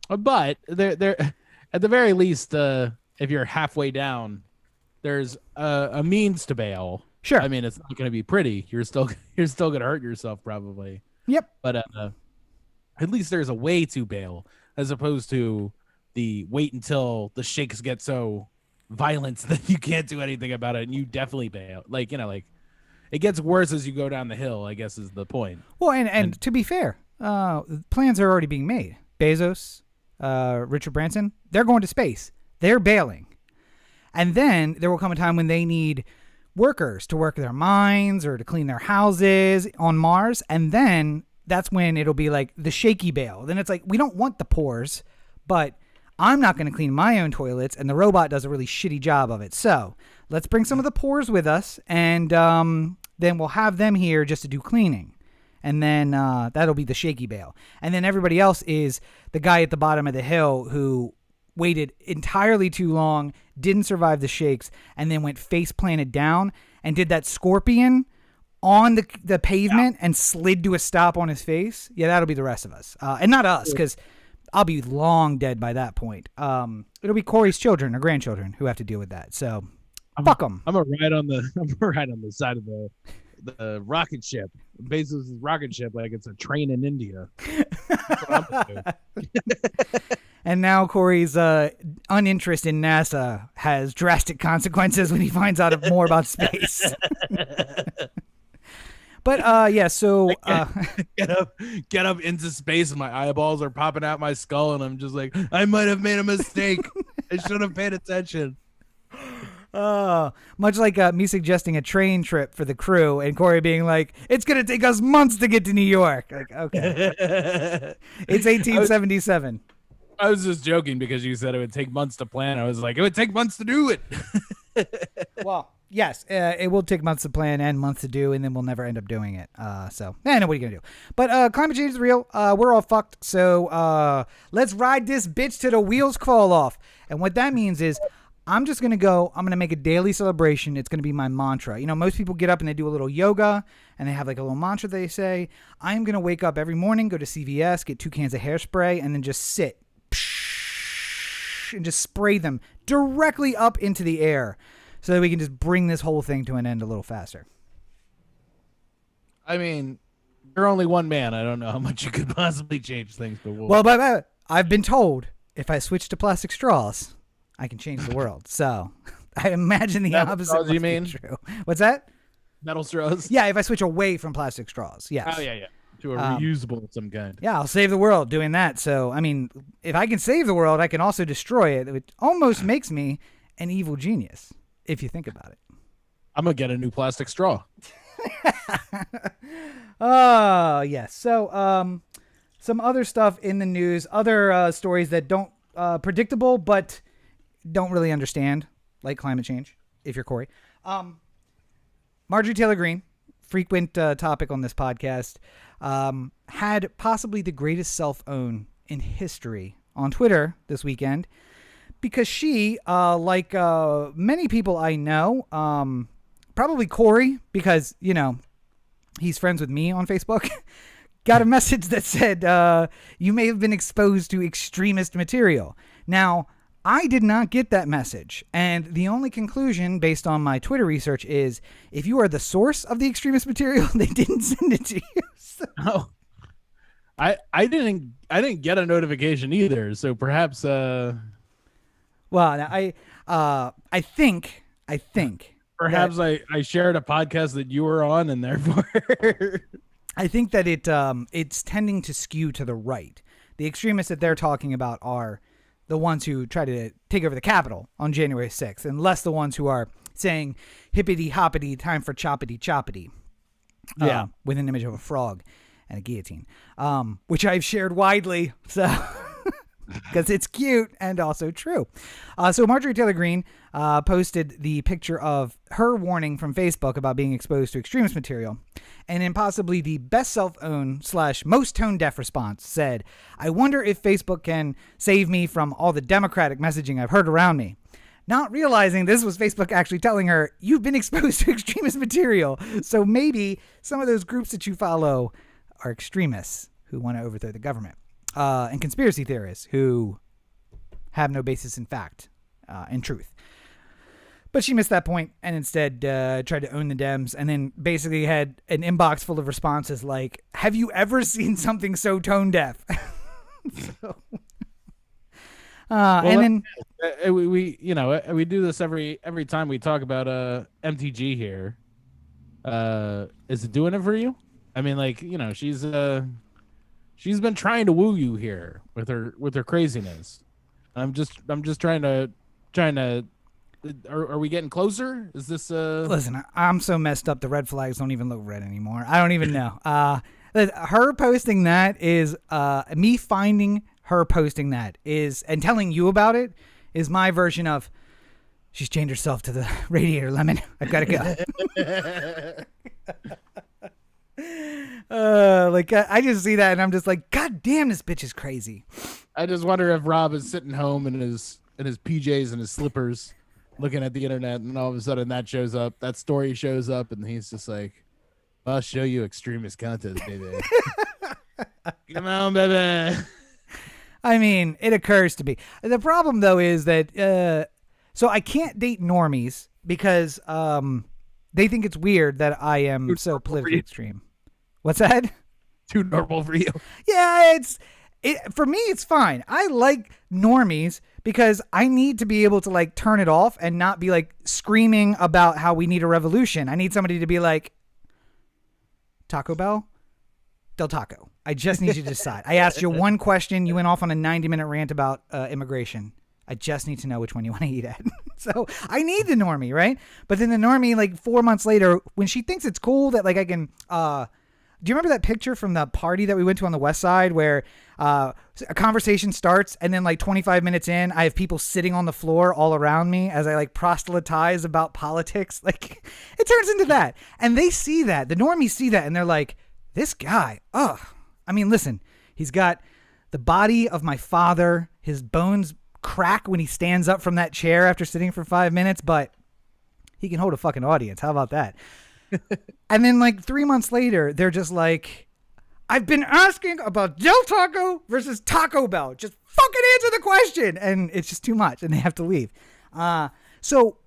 But there, at the very least, if you're halfway down, there's a means to bail. Sure. I mean, it's not going to be pretty. You're still going to hurt yourself probably. Yep. But at least there's a way to bail, as opposed to the wait until the shakes get so violent that you can't do anything about it, and you definitely bail. Like, it gets worse as you go down the hill, I guess is the point. Well, and to be fair, plans are already being made. Bezos, Richard Branson, they're going to space. They're bailing. And then there will come a time when they need workers to work their mines or to clean their houses on Mars. And then that's when it'll be like the shaky bail. Then it's like, we don't want the pores, but I'm not going to clean my own toilets, and the robot does a really shitty job of it. So let's bring some of the pores with us, and then we'll have them here just to do cleaning. And then that'll be the shaky bail. And then everybody else is the guy at the bottom of the hill who waited entirely too long, didn't survive the shakes, and then went face planted down and did that scorpion on the pavement and slid to a stop on his face. Yeah, that'll be the rest of us. And not us, because I'll be long dead by that point. It'll be Corey's children or grandchildren who have to deal with that. So fuck them. I'm gonna ride on the side of the rocket ship, Bezos' rocket ship, like it's a train in India. That's what I'm gonna do. And now Corey's uninterest in NASA has drastic consequences when he finds out more about space. But yeah, so get up into space, and my eyeballs are popping out my skull, and I'm just like, I might have made a mistake. I should have paid attention. Much like me suggesting a train trip for the crew, and Corey being like, "It's gonna take us months to get to New York." Like, okay, it's 1877. I was just joking because you said it would take months to plan. I was like, it would take months to do it. Well, yes, it will take months to plan and months to do, and then we'll never end up doing it. So, what are you going to do? But climate change is real. We're all fucked. So let's ride this bitch till the wheels fall off. And what that means is I'm just going to make a daily celebration. It's going to be my mantra. Most people get up and they do a little yoga, and they have like a little mantra they say. I'm going to wake up every morning, go to CVS, get 2 cans of hairspray, and then just sit and just spray them directly up into the air, so that we can just bring this whole thing to an end a little faster. I mean, you're only one man. I don't know how much you could possibly change things, but well, I've been told if I switch to plastic straws, I can change the world. So I imagine the opposite. Straws, you mean? True. What's that? Metal straws? Yeah, if I switch away from plastic straws. Yes. Oh yeah. To a reusable of some kind. Yeah, I'll save the world doing that. So, I mean, if I can save the world, I can also destroy it. It almost makes me an evil genius, if you think about it. I'm going to get a new plastic straw. Oh, yes. So, some other stuff in the news, other stories that don't predictable, but don't really understand, like climate change, if you're Corey. Marjorie Taylor Greene, frequent topic on this podcast, had possibly the greatest self-own in history on Twitter this weekend, because she, like many people I know, probably Corey, because, he's friends with me on Facebook, got a message that said, you may have been exposed to extremist material. Now, I did not get that message, and the only conclusion based on my Twitter research is if you are the source of the extremist material, they didn't send it to you. So. Oh, I didn't get a notification either, so perhaps. Well, I think Perhaps I shared a podcast that you were on, and therefore I think that it's tending to skew to the right. The extremists that they're talking about are the ones who try to take over the Capitol on January 6th, and less the ones who are saying hippity hoppity, time for choppity choppity. With an image of a frog and a guillotine, which I've shared widely, so because it's cute and also true. So Marjorie Taylor Greene posted the picture of her warning from Facebook about being exposed to extremist material, and in possibly the best self-owned / most tone-deaf response said, "I wonder if Facebook can save me from all the Democratic messaging I've heard around me." Not realizing this was Facebook actually telling her, you've been exposed to extremist material. So maybe some of those groups that you follow are extremists who want to overthrow the government. And conspiracy theorists who have no basis in fact and truth. But she missed that point and instead tried to own the Dems, and then basically had an inbox full of responses like, have you ever seen something so tone deaf? And then we do this every time we talk about MTG here. Is it doing it for you? I mean, like, she's been trying to woo you here with her craziness. I'm just trying to. Are we getting closer? Is this Listen, I'm so messed up. The red flags don't even look red anymore. I don't even know. Her posting that is me finding her posting that is and telling you about it is my version of she's chained herself to the radiator lemon. I've got to go. I just see that and I'm just like, God damn, this bitch is crazy. I just wonder if Rob is sitting home in his PJs and his slippers looking at the internet, and all of a sudden that shows up, that story shows up, and he's just like, I'll show you extremist content, baby. Come on, baby. I mean, it occurs to me. The problem, though, is that so I can't date normies because they think it's weird that I am so politically extreme. What's that? Too normal for you. Yeah, for me, it's fine. I like normies because I need to be able to like turn it off and not be like screaming about how we need a revolution. I need somebody to be like, Taco Bell? Del Taco. I just need you to decide. I asked you one question. You went off on a 90-minute rant about immigration. I just need to know which one you want to eat at. So I need the normie, right? But then the normie, like 4 months later, when she thinks it's cool that like I can... do you remember that picture from the party that we went to on the West Side where a conversation starts and then like 25 minutes in, I have people sitting on the floor all around me as I like proselytize about politics? Like it turns into that. And they see that. The normies see that and they're like, this guy, I mean, listen, he's got the body of my father. His bones crack when he stands up from that chair after sitting for 5 minutes, but he can hold a fucking audience. How about that? And then like 3 months later, they're just like, I've been asking about Del Taco versus Taco Bell. Just fucking answer the question. And it's just too much and they have to leave. So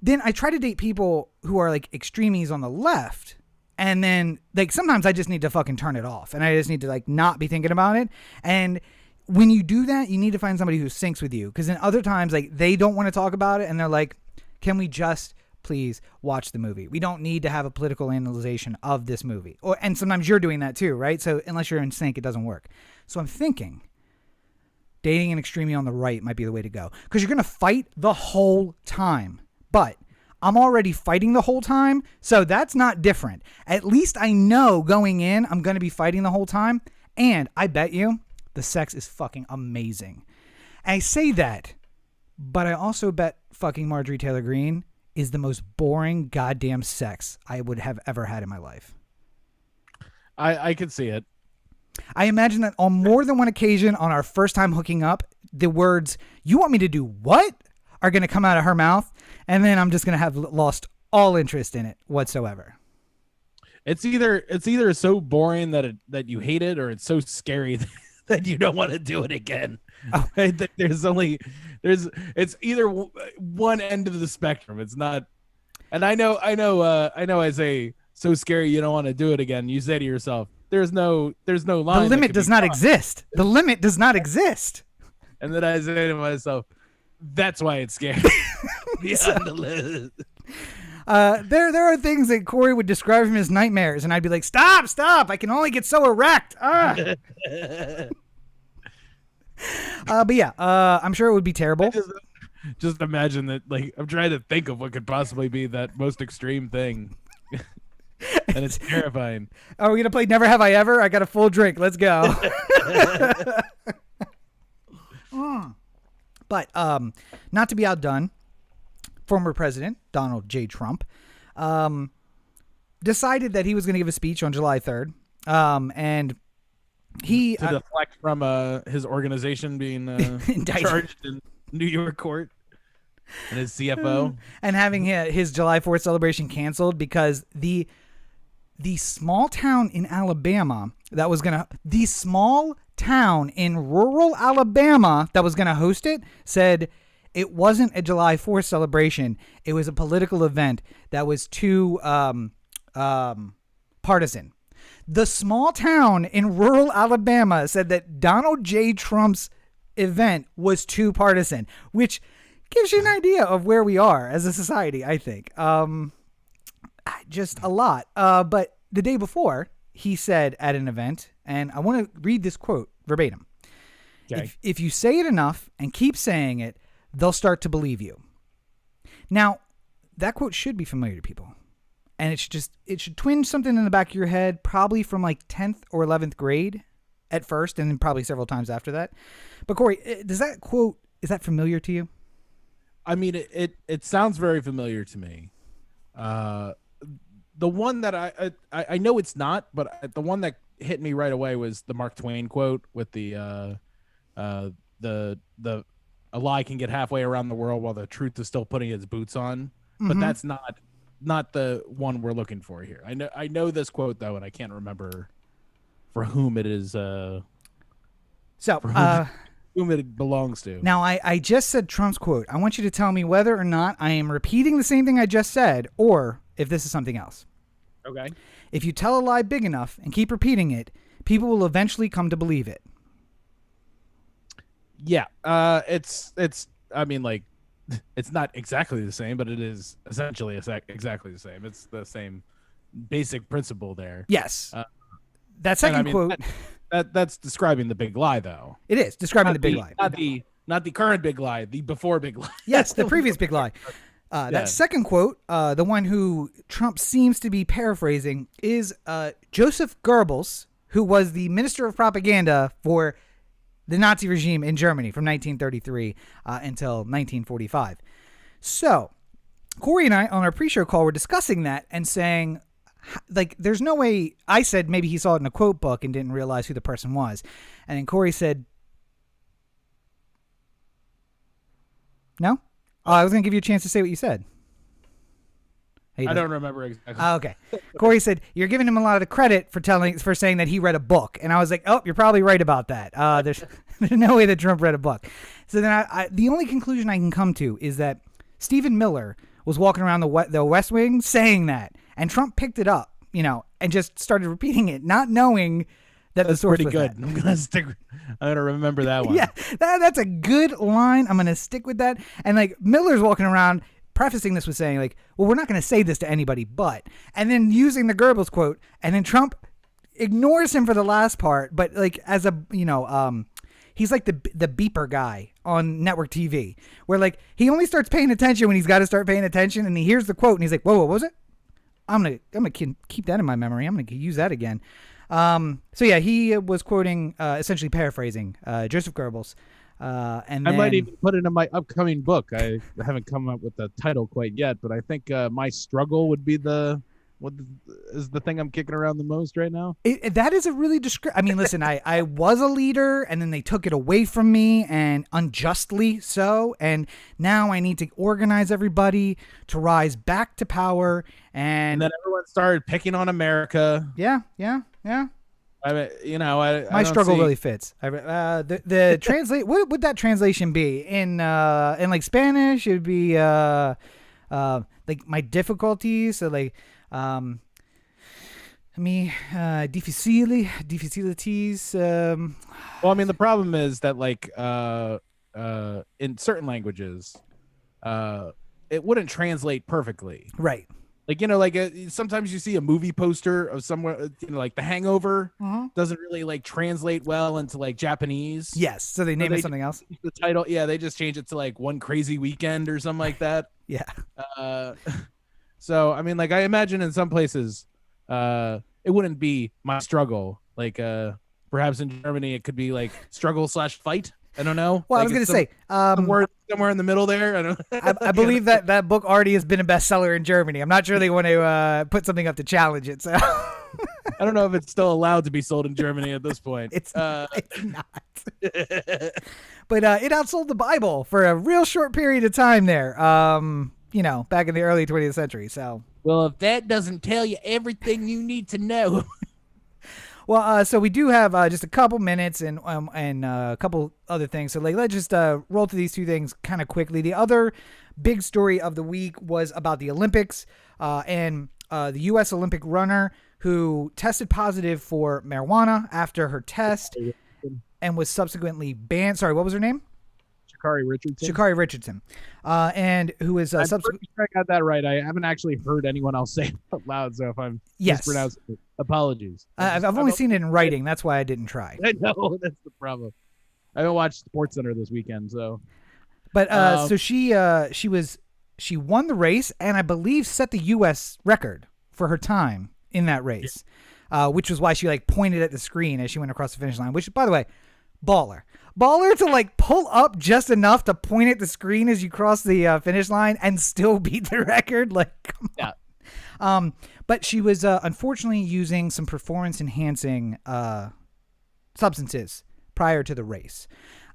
then I try to date people who are like extremies on the left. And then like sometimes I just need to fucking turn it off and I just need to like not be thinking about it. And when you do that, you need to find somebody who syncs with you. Because then other times like they don't want to talk about it and they're like, can we just please watch the movie? We don't need to have a political analyzation of this movie. And sometimes you're doing that too, right? So unless you're in sync, it doesn't work. So I'm thinking dating an extremely on the right might be the way to go. Because you're going to fight the whole time. But I'm already fighting the whole time, so that's not different. At least I know going in, I'm going to be fighting the whole time. And I bet you the sex is fucking amazing. And I say that, but I also bet fucking Marjorie Taylor Greene is the most boring goddamn sex I would have ever had in my life. I could see it. I imagine that on more than one occasion on our first time hooking up, the words, "You want me to do what?" are going to come out of her mouth. And then I'm just going to have lost all interest in it whatsoever. It's either so boring that you hate it, or it's so scary that you don't want to do it again. Oh. I think it's either one end of the spectrum. It's not, and I know. I say so scary you don't want to do it again. You say to yourself, "There's no line." The limit does not exist. The limit does not exist. And then I say to myself, that's why it's scary. Beyond the list. There are things that Corey would describe him as nightmares, and I'd be like, stop, I can only get so erect. But yeah, I'm sure it would be terrible. Just imagine that. Like, I'm trying to think of what could possibly be that most extreme thing, and it's terrifying. Are we gonna play Never Have I Ever? I got a full drink. Let's go. But not to be outdone, former President Donald J. Trump decided that he was going to give a speech on July 3rd, and he to deflect from his organization being charged in New York court and his CFO, and having his July 4th celebration canceled because the small town in Alabama that was gonna in rural Alabama that was gonna host it said it wasn't a July 4th celebration. It was a political event that was too partisan. The small town in rural Alabama said that Donald J. Trump's event was too partisan, which gives you an idea of where we are as a society, I think. Just a lot. But the day before, he said at an event, and I want to read this quote verbatim. Okay. If you say it enough and keep saying it, they'll start to believe you. Now, that quote should be familiar to people. And it should twinge something in the back of your head, probably from like 10th or 11th grade at first, and then probably several times after that. But Corey, does that quote, is that familiar to you? I mean, it sounds very familiar to me. The one that I know it's not, but the one that hit me right away was the Mark Twain quote with the a lie can get halfway around the world while the truth is still putting its boots on. But that's not the one we're looking for here. I know this quote though, and I can't remember for whom it is. Whom it belongs to. Now, I just said Trump's quote. I want you to tell me whether or not I am repeating the same thing I just said, or if this is something else. Okay. If you tell a lie big enough and keep repeating it, people will eventually come to believe it. Yeah. It's. I mean, like, it's not exactly the same, but it is essentially exactly the same. It's the same basic principle there. Yes. That second quote. That's describing the big lie, though. It is describing the big lie. Not the current big lie, the before big lie. Yes, the previous big lie. That second quote, the one who Trump seems to be paraphrasing, is Joseph Goebbels, who was the minister of propaganda for the Nazi regime in Germany from 1933 until 1945. So, Corey and I, on our pre-show call, were discussing that and saying, like, there's no way. I said maybe he saw it in a quote book and didn't realize who the person was. And then Corey said, no? Oh, I was going to give you a chance to say what you said. I don't remember exactly. Okay. Corey said, you're giving him a lot of credit for saying that he read a book. And I was like, oh, you're probably right about that. There's no way that Trump read a book. So then the only conclusion I can come to is that Stephen Miller was walking around the West Wing saying that. And Trump picked it up, and just started repeating it, not knowing that the source was good. That. I'm gonna remember that one. Yeah, that's a good line. I'm gonna stick with that. And like Miller's walking around prefacing this with saying like, well, we're not gonna say this to anybody, but, and then using the Goebbels quote, and then Trump ignores him for the last part, but like as a he's like the beeper guy on network TV, where like he only starts paying attention when he's got to start paying attention, and he hears the quote and he's like, whoa, what was it? I'm gonna keep that in my memory. I'm gonna use that again. So yeah, he was quoting, essentially paraphrasing Joseph Goebbels. And I might even put it in my upcoming book. I haven't come up with the title quite yet, but I think My Struggle would be the thing I'm kicking around the most right now. That is a really I mean, listen, I was a leader, and then they took it away from me, and unjustly so, and now I need to organize everybody to rise back to power, and then everyone started picking on America. Yeah. I mean, My Struggle really fits. The translate. What would that translation be in like Spanish? It would be like my difficulties. So like difficulties. Well, I mean, the problem is that like in certain languages, it wouldn't translate perfectly. Right. Like, like sometimes you see a movie poster of somewhere, like The Hangover doesn't really like translate well into like Japanese. Yes, so they name it something else. The title, yeah, they just change it to like One Crazy Weekend or something like that. Yeah. So I mean, like I imagine in some places, it wouldn't be My Struggle. Like, perhaps in Germany it could be like Struggle/Fight. I don't know. Well, like, I was going to say, somewhere in the middle there. I don't. I believe that book already has been a bestseller in Germany. I'm not sure they want to put something up to challenge it. So I don't know if it's still allowed to be sold in Germany at this point. It's not. But it outsold the Bible for a real short period of time there. Back in the early 20th century. So, well, if that doesn't tell you everything you need to know. Well, so we do have just a couple minutes and a couple other things. So, let's just roll through these two things kind of quickly. The other big story of the week was about the Olympics and the U.S. Olympic runner who tested positive for marijuana after her test and was subsequently banned. Sorry, what was her name? Sha'Carri Richardson. And who is subsequently. I got that right. I haven't actually heard anyone else say it out loud, so if I'm mispronouncing it, apologies. I've only seen it in writing. That's why I didn't try. I know, that's the problem. I haven't watched SportsCenter this weekend, so. But so she won the race and I believe set the U.S. record for her time in that race, which was why she like pointed at the screen as she went across the finish line. Which, by the way, baller to like pull up just enough to point at the screen as you cross the finish line and still beat the record. Like, come on. But she was unfortunately using some performance enhancing substances prior to the race.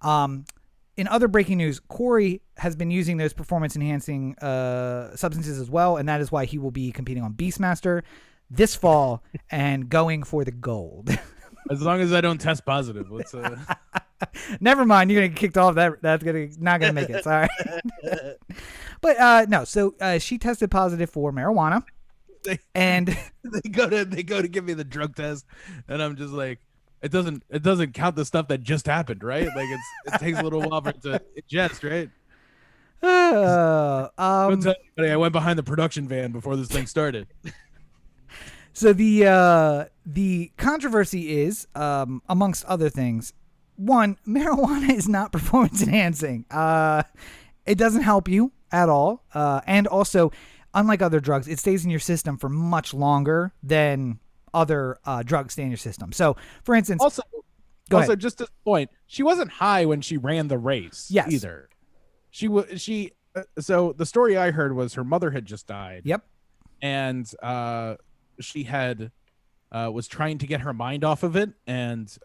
In other breaking news, Corey has been using those performance enhancing substances as well, and that is why he will be competing on Beastmaster this fall and going for the gold. As long as I don't test positive, let's. Never mind, you're gonna get kicked off. That's not gonna make it. Sorry. But no. So she tested positive for marijuana, and they go to give me the drug test, and I'm just like, it doesn't count the stuff that just happened, right? Like it takes a little while for it to ingest, right? Don't tell anybody I went behind the production van before this thing started. So the controversy is, amongst other things, one, marijuana is not performance enhancing. It doesn't help you at all, and also, unlike other drugs, it stays in your system for much longer than other drugs stay in your system. So, for instance, also ahead. Just this point, she wasn't high when she ran the race. Yes. Either. So the story I heard was her mother had just died. Yep. And she had was trying to get her mind off of it and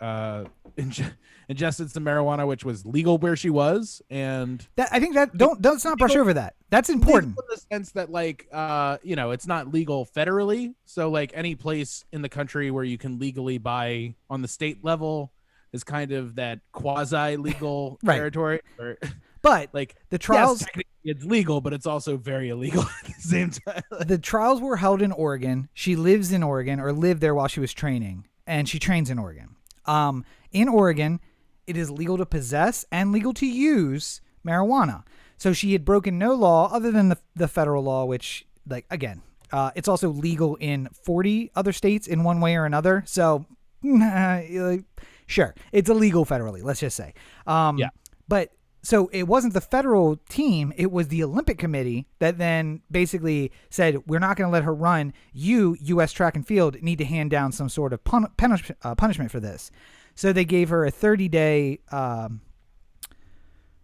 ingested some marijuana, which was legal where she was. And I think that don't not brush over that. That's important. In the sense that like it's not legal federally. So like any place in the country where you can legally buy on the state level is kind of that quasi legal right. territory. But like the trials, yes, technically it's legal, but it's also very illegal at the same time. The trials were held in Oregon. She lives in Oregon, or lived there while she was training, and she trains in Oregon. In Oregon, it is legal to possess and legal to use marijuana. So she had broken no law other than the federal law, which, like, again, it's also legal in 40 other states in one way or another. So, sure, it's illegal federally, let's just say. Yeah. But so it wasn't the federal team, it was the Olympic Committee that then basically said, we're not going to let her run. You, U.S. Track and Field, need to hand down some sort of punishment for this. So they gave her a 30-day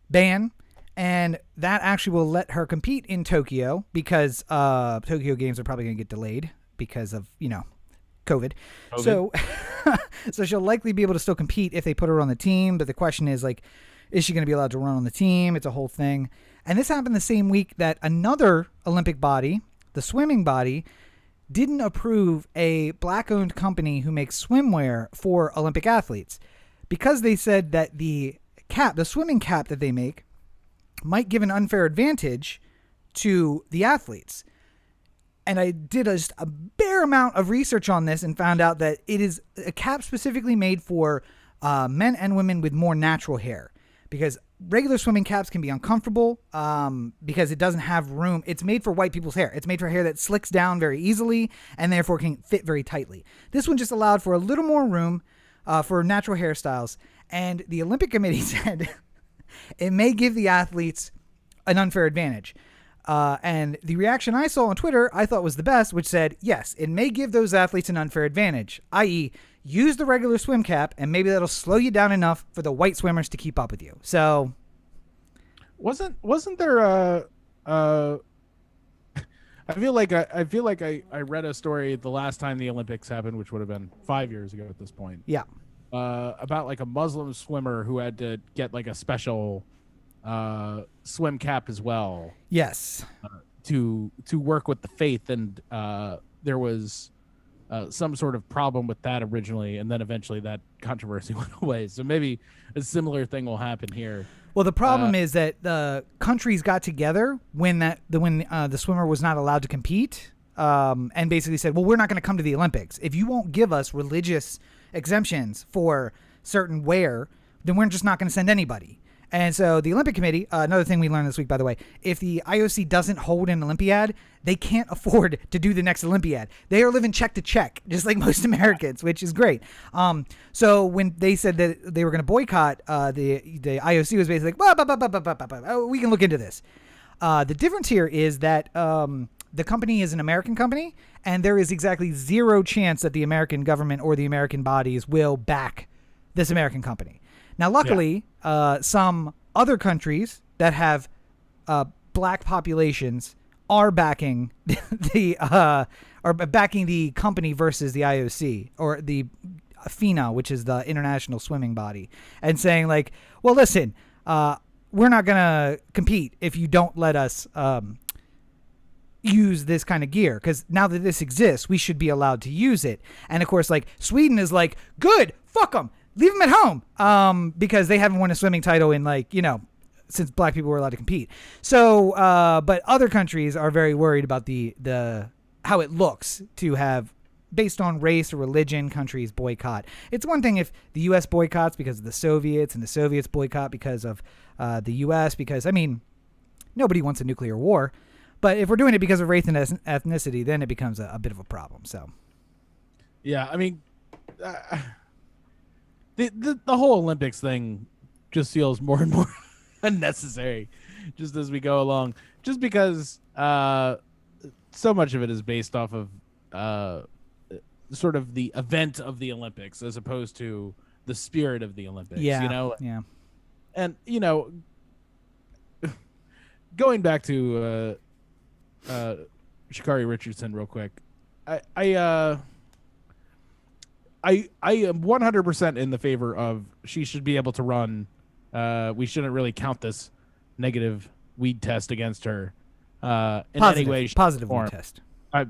ban, and that actually will let her compete in Tokyo because Tokyo Games are probably going to get delayed because of, COVID. So she'll likely be able to still compete if they put her on the team. But the question is, like, is she going to be allowed to run on the team? It's a whole thing. And this happened the same week that another Olympic body, the swimming body, didn't approve a black-owned company who makes swimwear for Olympic athletes because they said that the swimming cap that they make, might give an unfair advantage to the athletes. And I did just a bare amount of research on this and found out that it is a cap specifically made for men and women with more natural hair. because regular swimming caps can be uncomfortable because it doesn't have room. It's made for white people's hair. It's made for hair that slicks down very easily and therefore can fit very tightly. This one just allowed for a little more room for natural hairstyles. And the Olympic Committee said it may give the athletes an unfair advantage. And the reaction I saw on Twitter I thought was the best, which said, yes, it may give those athletes an unfair advantage, i.e., use the regular swim cap, and maybe that'll slow you down enough for the white swimmers to keep up with you. So, wasn't there I feel like I read a story the last time the Olympics happened, which would have been 5 years ago at this point. Yeah. About like a Muslim swimmer who had to get like a special swim cap as well. Yes. To work with the faith, and there was some sort of problem with that originally, and then eventually that controversy went away. So maybe a similar thing will happen here. Well, the problem is that the countries got together when the swimmer was not allowed to compete, and basically said, well, we're not going to come to the Olympics. If you won't give us religious exemptions for certain wear, then we're just not going to send anybody. And so the Olympic Committee, another thing we learned this week, by the way, if the IOC doesn't hold an Olympiad, they can't afford to do the next Olympiad. They are living check to check, just like most Americans, which is great. So when they said that they were going to boycott, the IOC was basically like, we can look into this. The difference here is that the company is an American company, and there is exactly zero chance that the American government or the American bodies will back this American company. Now, luckily, some other countries that have black populations are backing the company versus the IOC or the FINA, which is the international swimming body, and saying like, well, listen, we're not gonna compete if you don't let us use this kind of gear, because now that this exists, we should be allowed to use it. And of course, like, Sweden is like, good, fuck them. Leave them at home, because they haven't won a swimming title in, like, since black people were allowed to compete. So, but other countries are very worried about the how it looks to have, based on race or religion, countries boycott. It's one thing if the U.S. boycotts because of the Soviets, and the Soviets boycott because of the U.S., because, I mean, nobody wants a nuclear war. But if we're doing it because of race and ethnicity, then it becomes a bit of a problem. So, yeah, I mean, the whole Olympics thing just feels more and more unnecessary just as we go along, just because so much of it is based off of sort of the event of the Olympics as opposed to the spirit of the Olympics. Yeah. And going back to Sha'Carri Richardson real quick, I am 100% in the favor of she should be able to run. We shouldn't really count this negative weed test against her in any way. Positive weed test.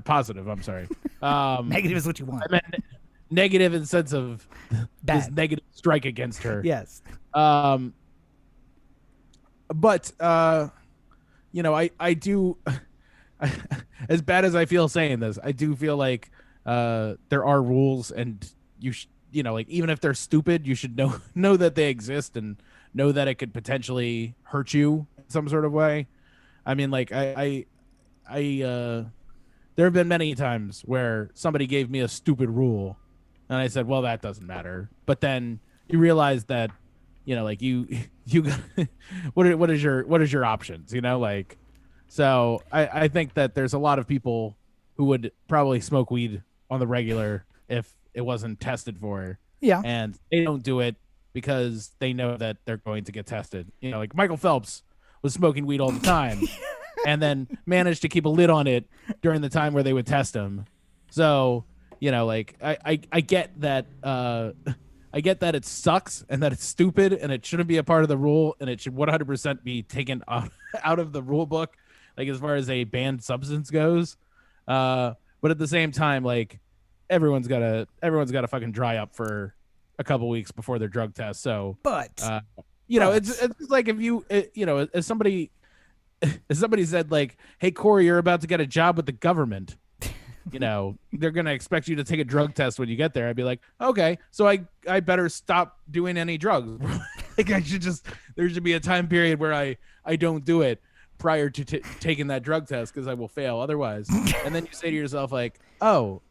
Positive. I'm sorry. Negative is what you want. I meant negative in the sense of this negative strike against her. Yes. But I do. As bad as I feel saying this, I do feel like there are rules, and like, even if they're stupid, you should know that they exist and know that it could potentially hurt you in some sort of way. I mean, like, I there have been many times where somebody gave me a stupid rule, and I said, well, that doesn't matter. But then you realize that, like, you got what is your options, like. So I think that there's a lot of people who would probably smoke weed on the regular if it wasn't tested for. Yeah. And they don't do it because they know that they're going to get tested. Like Michael Phelps was smoking weed all the time and then managed to keep a lid on it during the time where they would test him. So, like, I get that I get that it sucks and that it's stupid and it shouldn't be a part of the rule, and it should 100% be taken out of the rule book, like, as far as a banned substance goes. But at the same time, like, everyone's got to fucking dry up for a couple weeks before their drug test. So, it's like, if you, as somebody said, like, hey, Corey, you're about to get a job with the government. They're going to expect you to take a drug test when you get there. I'd be like, okay, so I better stop doing any drugs Like there should be a time period where I don't do it prior to taking that drug test because I will fail otherwise. And then you say to yourself like, oh,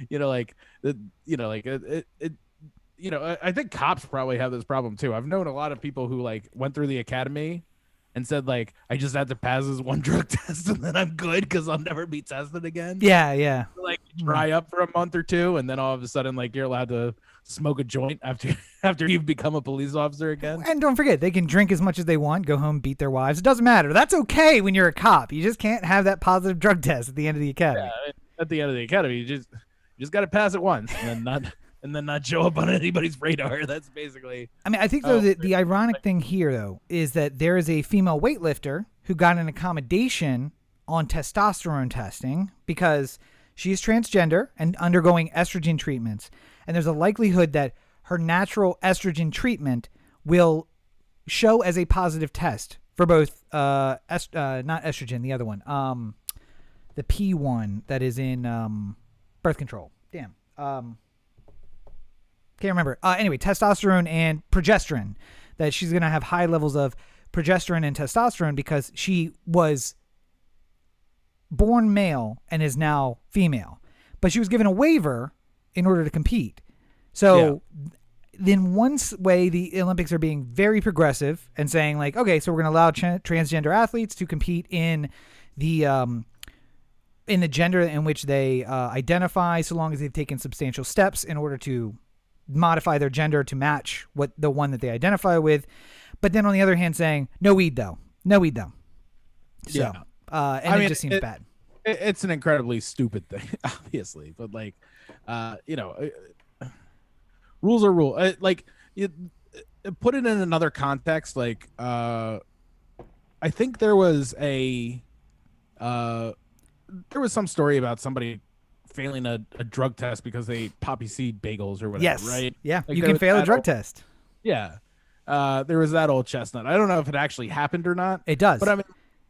you know, like the, you know, like it you know, I think cops probably have this problem too. I've known a lot of people who like went through the academy and said like, I just had to pass this one drug test and then I'm good because I'll never be tested again. Yeah. Like dry up for a month or two, and then all of a sudden, like you're allowed to smoke a joint after you've become a police officer again. And don't forget, they can drink as much as they want, go home, beat their wives. It doesn't matter. That's okay when you're a cop. You just can't have that positive drug test at the end of the academy. Yeah, at the end of the academy, you just got to pass it once, and then not show up on anybody's radar. That's basically. I mean, I think though the ironic thing here though is that there is a female weightlifter who got an accommodation on testosterone testing because she is transgender and undergoing estrogen treatments, and there's a likelihood that her natural estrogen treatment will show as a positive test for both not estrogen, the other one, the P one that is in birth control. Damn. Can't remember. Anyway, testosterone and progesterone. That she's going to have high levels of progesterone and testosterone because she was born male and is now female. But she was given a waiver in order to compete. So then one way the Olympics are being very progressive and saying like, okay, so we're going to allow transgender athletes to compete in the gender in which they identify, so long as they've taken substantial steps in order to modify their gender to match what the one that they identify with. But then on the other hand saying no weed though. So it just seems bad. It's an incredibly stupid thing, obviously, but like rules are rule. Like you put it in another context, like I think there was some story about somebody failing a drug test because they ate poppy seed bagels or whatever, yes. right? Yeah, like you can fail a drug test. Yeah. There was that old chestnut. I don't know if it actually happened or not. It does. But I mean,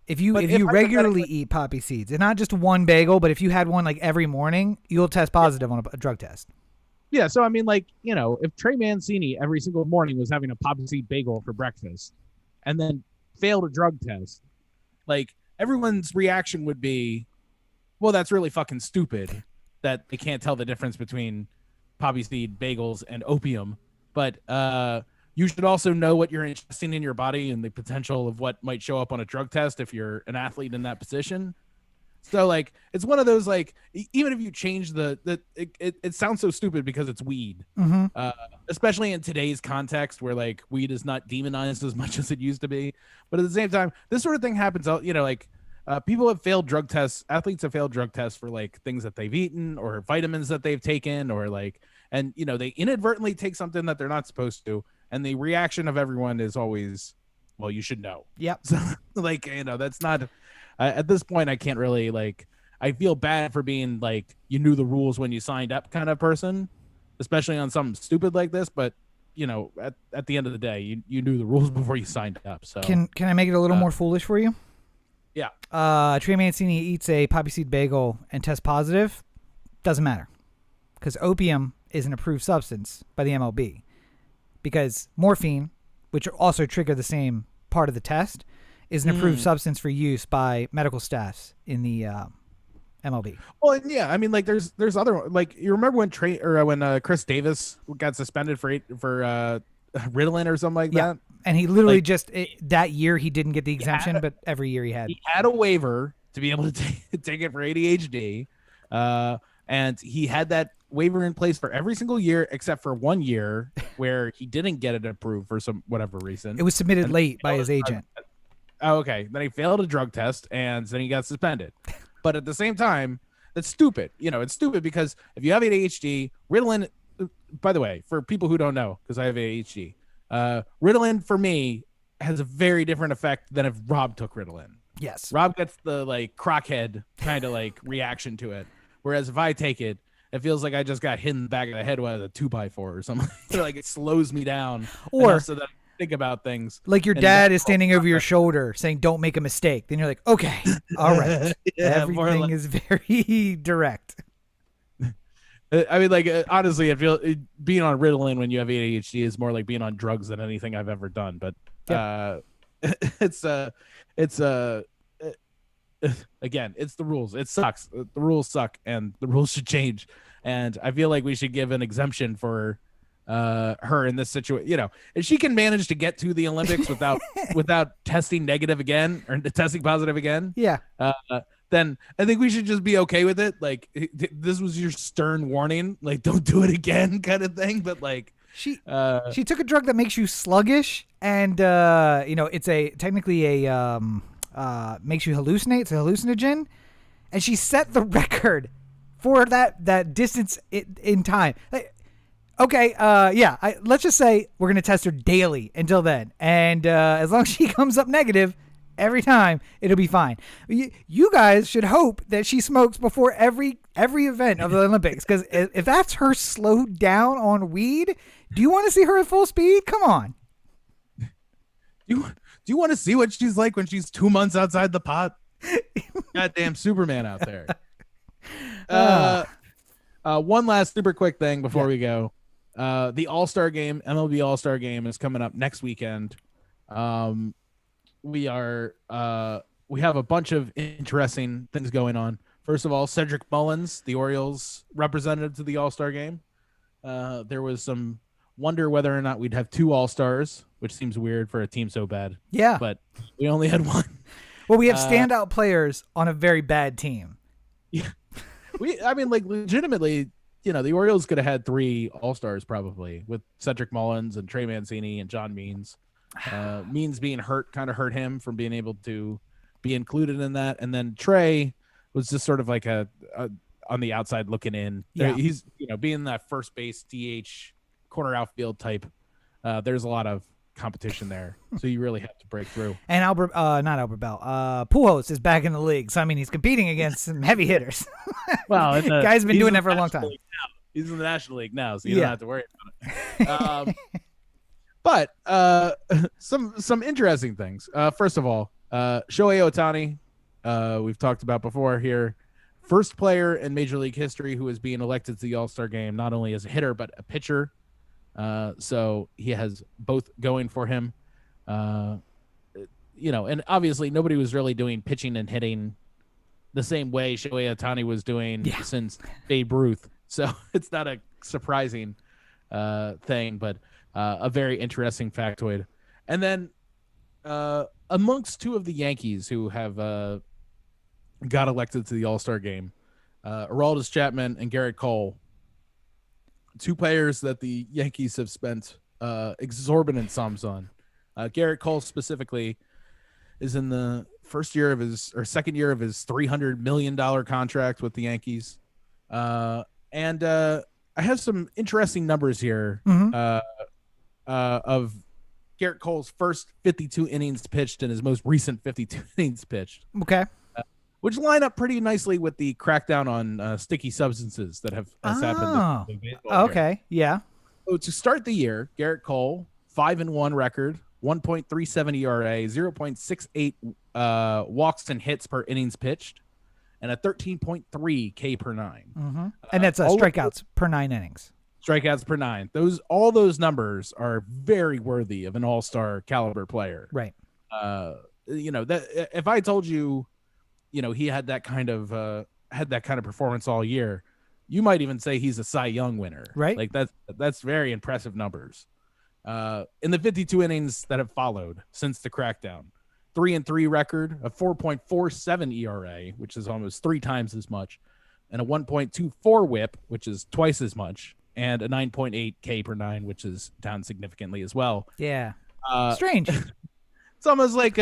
if you regularly eat poppy seeds, and not just one bagel, but if you had one like every morning, you'll test positive on a drug test. Yeah, so I mean, like, you know, if Trey Mancini every single morning was having a poppy seed bagel for breakfast and then failed a drug test, like everyone's reaction would be, well, that's really fucking stupid that they can't tell the difference between poppy seed bagels and opium. But you should also know what you're ingesting in your body and the potential of what might show up on a drug test if you're an athlete in that position. So like, it's one of those, like, even if you change it sounds so stupid because it's weed, especially in today's context where like weed is not demonized as much as it used to be. But at the same time, this sort of thing happens, you know, like people have failed drug tests. Athletes have failed drug tests for like things that they've eaten or vitamins that they've taken, or like, and you know, they inadvertently take something that they're not supposed to. And the reaction of everyone is always, well, you should know. Yep. So like, you know, that's not, at this point, I can't really, like, I feel bad for being like, you knew the rules when you signed up kind of person, especially on something stupid like this. But, you know, at the end of the day, you knew the rules before you signed up. So can I make it a little more foolish for you? Yeah. Trey Mancini eats a poppy seed bagel and tests positive. Doesn't matter, because opium is an approved substance by the MLB. Because morphine, which also trigger the same part of the test, is an approved substance for use by medical staffs in the MLB. Well, yeah, I mean, like, there's other, like, you remember when Chris Davis got suspended for Ritalin or something like that? And he literally that year he didn't get the exemption, but every year he had. He had a waiver to be able to take it for ADHD, and he had that waiver in place for every single year except for 1 year where he didn't get it approved for some whatever reason. It was submitted late by his agent. Oh, okay. Then he failed a drug test and then he got suspended. But at the same time, that's stupid. You know, it's stupid because if you have ADHD, Ritalin, by the way, for people who don't know, because I have ADHD, Ritalin for me has a very different effect than if Rob took Ritalin. Yes. Rob gets the like crockhead kind of like reaction to it. Whereas if I take it, it feels like I just got hit in the back of the head with a 2x4 or something. Like it slows me down. Or so that I think about things. Like your dad is standing over your shoulder saying, don't make a mistake. Then you're like, okay, all right. Yeah, everything is very direct. I mean, like honestly, I feel being on Ritalin when you have ADHD is more like being on drugs than anything I've ever done. But it's again, it's the rules. It sucks. The rules suck, and the rules should change. And I feel like we should give an exemption for her in this situation. You know, if she can manage to get to the Olympics without testing negative again or testing positive again, Yeah. then I think we should just be okay with it. Like this was your stern warning, like don't do it again, kind of thing. But like she took a drug that makes you sluggish, and it's technically a makes you hallucinate. It's a hallucinogen, and she set the record for that distance in time. Like, okay, let's just say we're gonna test her daily until then, and as long as she comes up negative every time, it'll be fine. You guys should hope that she smokes before every event of the Olympics, because if that's her slowed down on weed, do you want to see her at full speed? Come on. Do you want to see what she's like when she's 2 months outside the pot? Goddamn Superman out there. One last super quick thing before we go. The All-Star game, MLB All-Star game, is coming up next weekend. We have a bunch of interesting things going on. First of all, Cedric Mullins, the Orioles representative to the All-Star game. There was some wonder whether or not we'd have 2 All-Stars, which seems weird for a team so bad. Yeah. But we only had 1. Well, we have standout players on a very bad team. Yeah. Legitimately, the Orioles could have had 3 All-Stars probably, with Cedric Mullins and Trey Mancini and John Means. Means being hurt kind of hurt him from being able to be included in that. And then Trey was just sort of like a on the outside looking in. Yeah. He's, being that first base DH corner outfield type. There's a lot of competition there. So you really have to break through. And not Albert Bell. Pujols is back in the league. So, I mean, he's competing against some heavy hitters. Well, guy's been doing that for a long time. He's in the National League now, so you don't have to worry about it. But some interesting things. First of all, Shohei Ohtani, we've talked about before here. First player in Major League history who is being elected to the All-Star game, not only as a hitter, but a pitcher. So he has both going for him. And obviously nobody was really doing pitching and hitting the same way Shohei Ohtani was doing since Babe Ruth. So it's not a surprising thing, but a very interesting factoid. And then amongst 2 of the Yankees who have got elected to the All-Star game, Aroldis Chapman and Garrett Cole, 2 players that the Yankees have spent exorbitant sums on. Garrett Cole specifically is in the second year of his $300 million contract with the Yankees. And I have some interesting numbers here of Garrett Cole's first 52 innings pitched and his most recent 52 innings pitched. Okay. Which line up pretty nicely with the crackdown on sticky substances that has happened. In baseball okay. Yeah. So to start the year, Garrett Cole, 5-1 record, 1.37 ERA, 0.68 walks and hits per innings pitched, and a 13.3 K per 9. Mm-hmm. And that's strikeouts per 9 innings. Strikeouts per 9. All those numbers are very worthy of an all-star caliber player. Right. That if I told you, he had that kind of performance all year, you might even say he's a Cy Young winner. Right. Like that's very impressive numbers. In the 52 innings that have followed since the crackdown, 3-3 record, a 4.47 ERA, which is almost 3 times as much, and a 1.24 WHIP, which is twice as much, and a 9.8 K per 9, which is down significantly as well. Yeah. Strange. It's almost like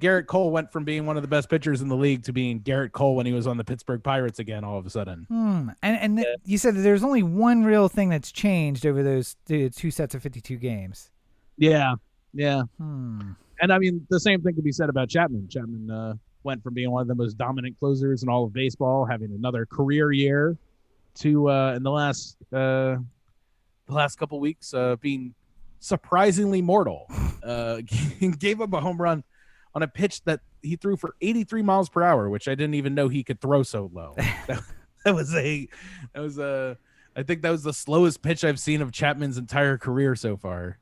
Garrett Cole went from being one of the best pitchers in the league to being Garrett Cole when he was on the Pittsburgh Pirates again all of a sudden. You said that there's only one real thing that's changed over those 2 sets of 52 games. Yeah. And I mean, the same thing could be said about Chapman. Chapman went from being one of the most dominant closers in all of baseball, having another career year, to in the last couple weeks being surprisingly mortal. Gave up a home run on a pitch that he threw for 83 miles per hour, which I didn't even know he could throw so low. I think that was the slowest pitch I've seen of Chapman's entire career so far.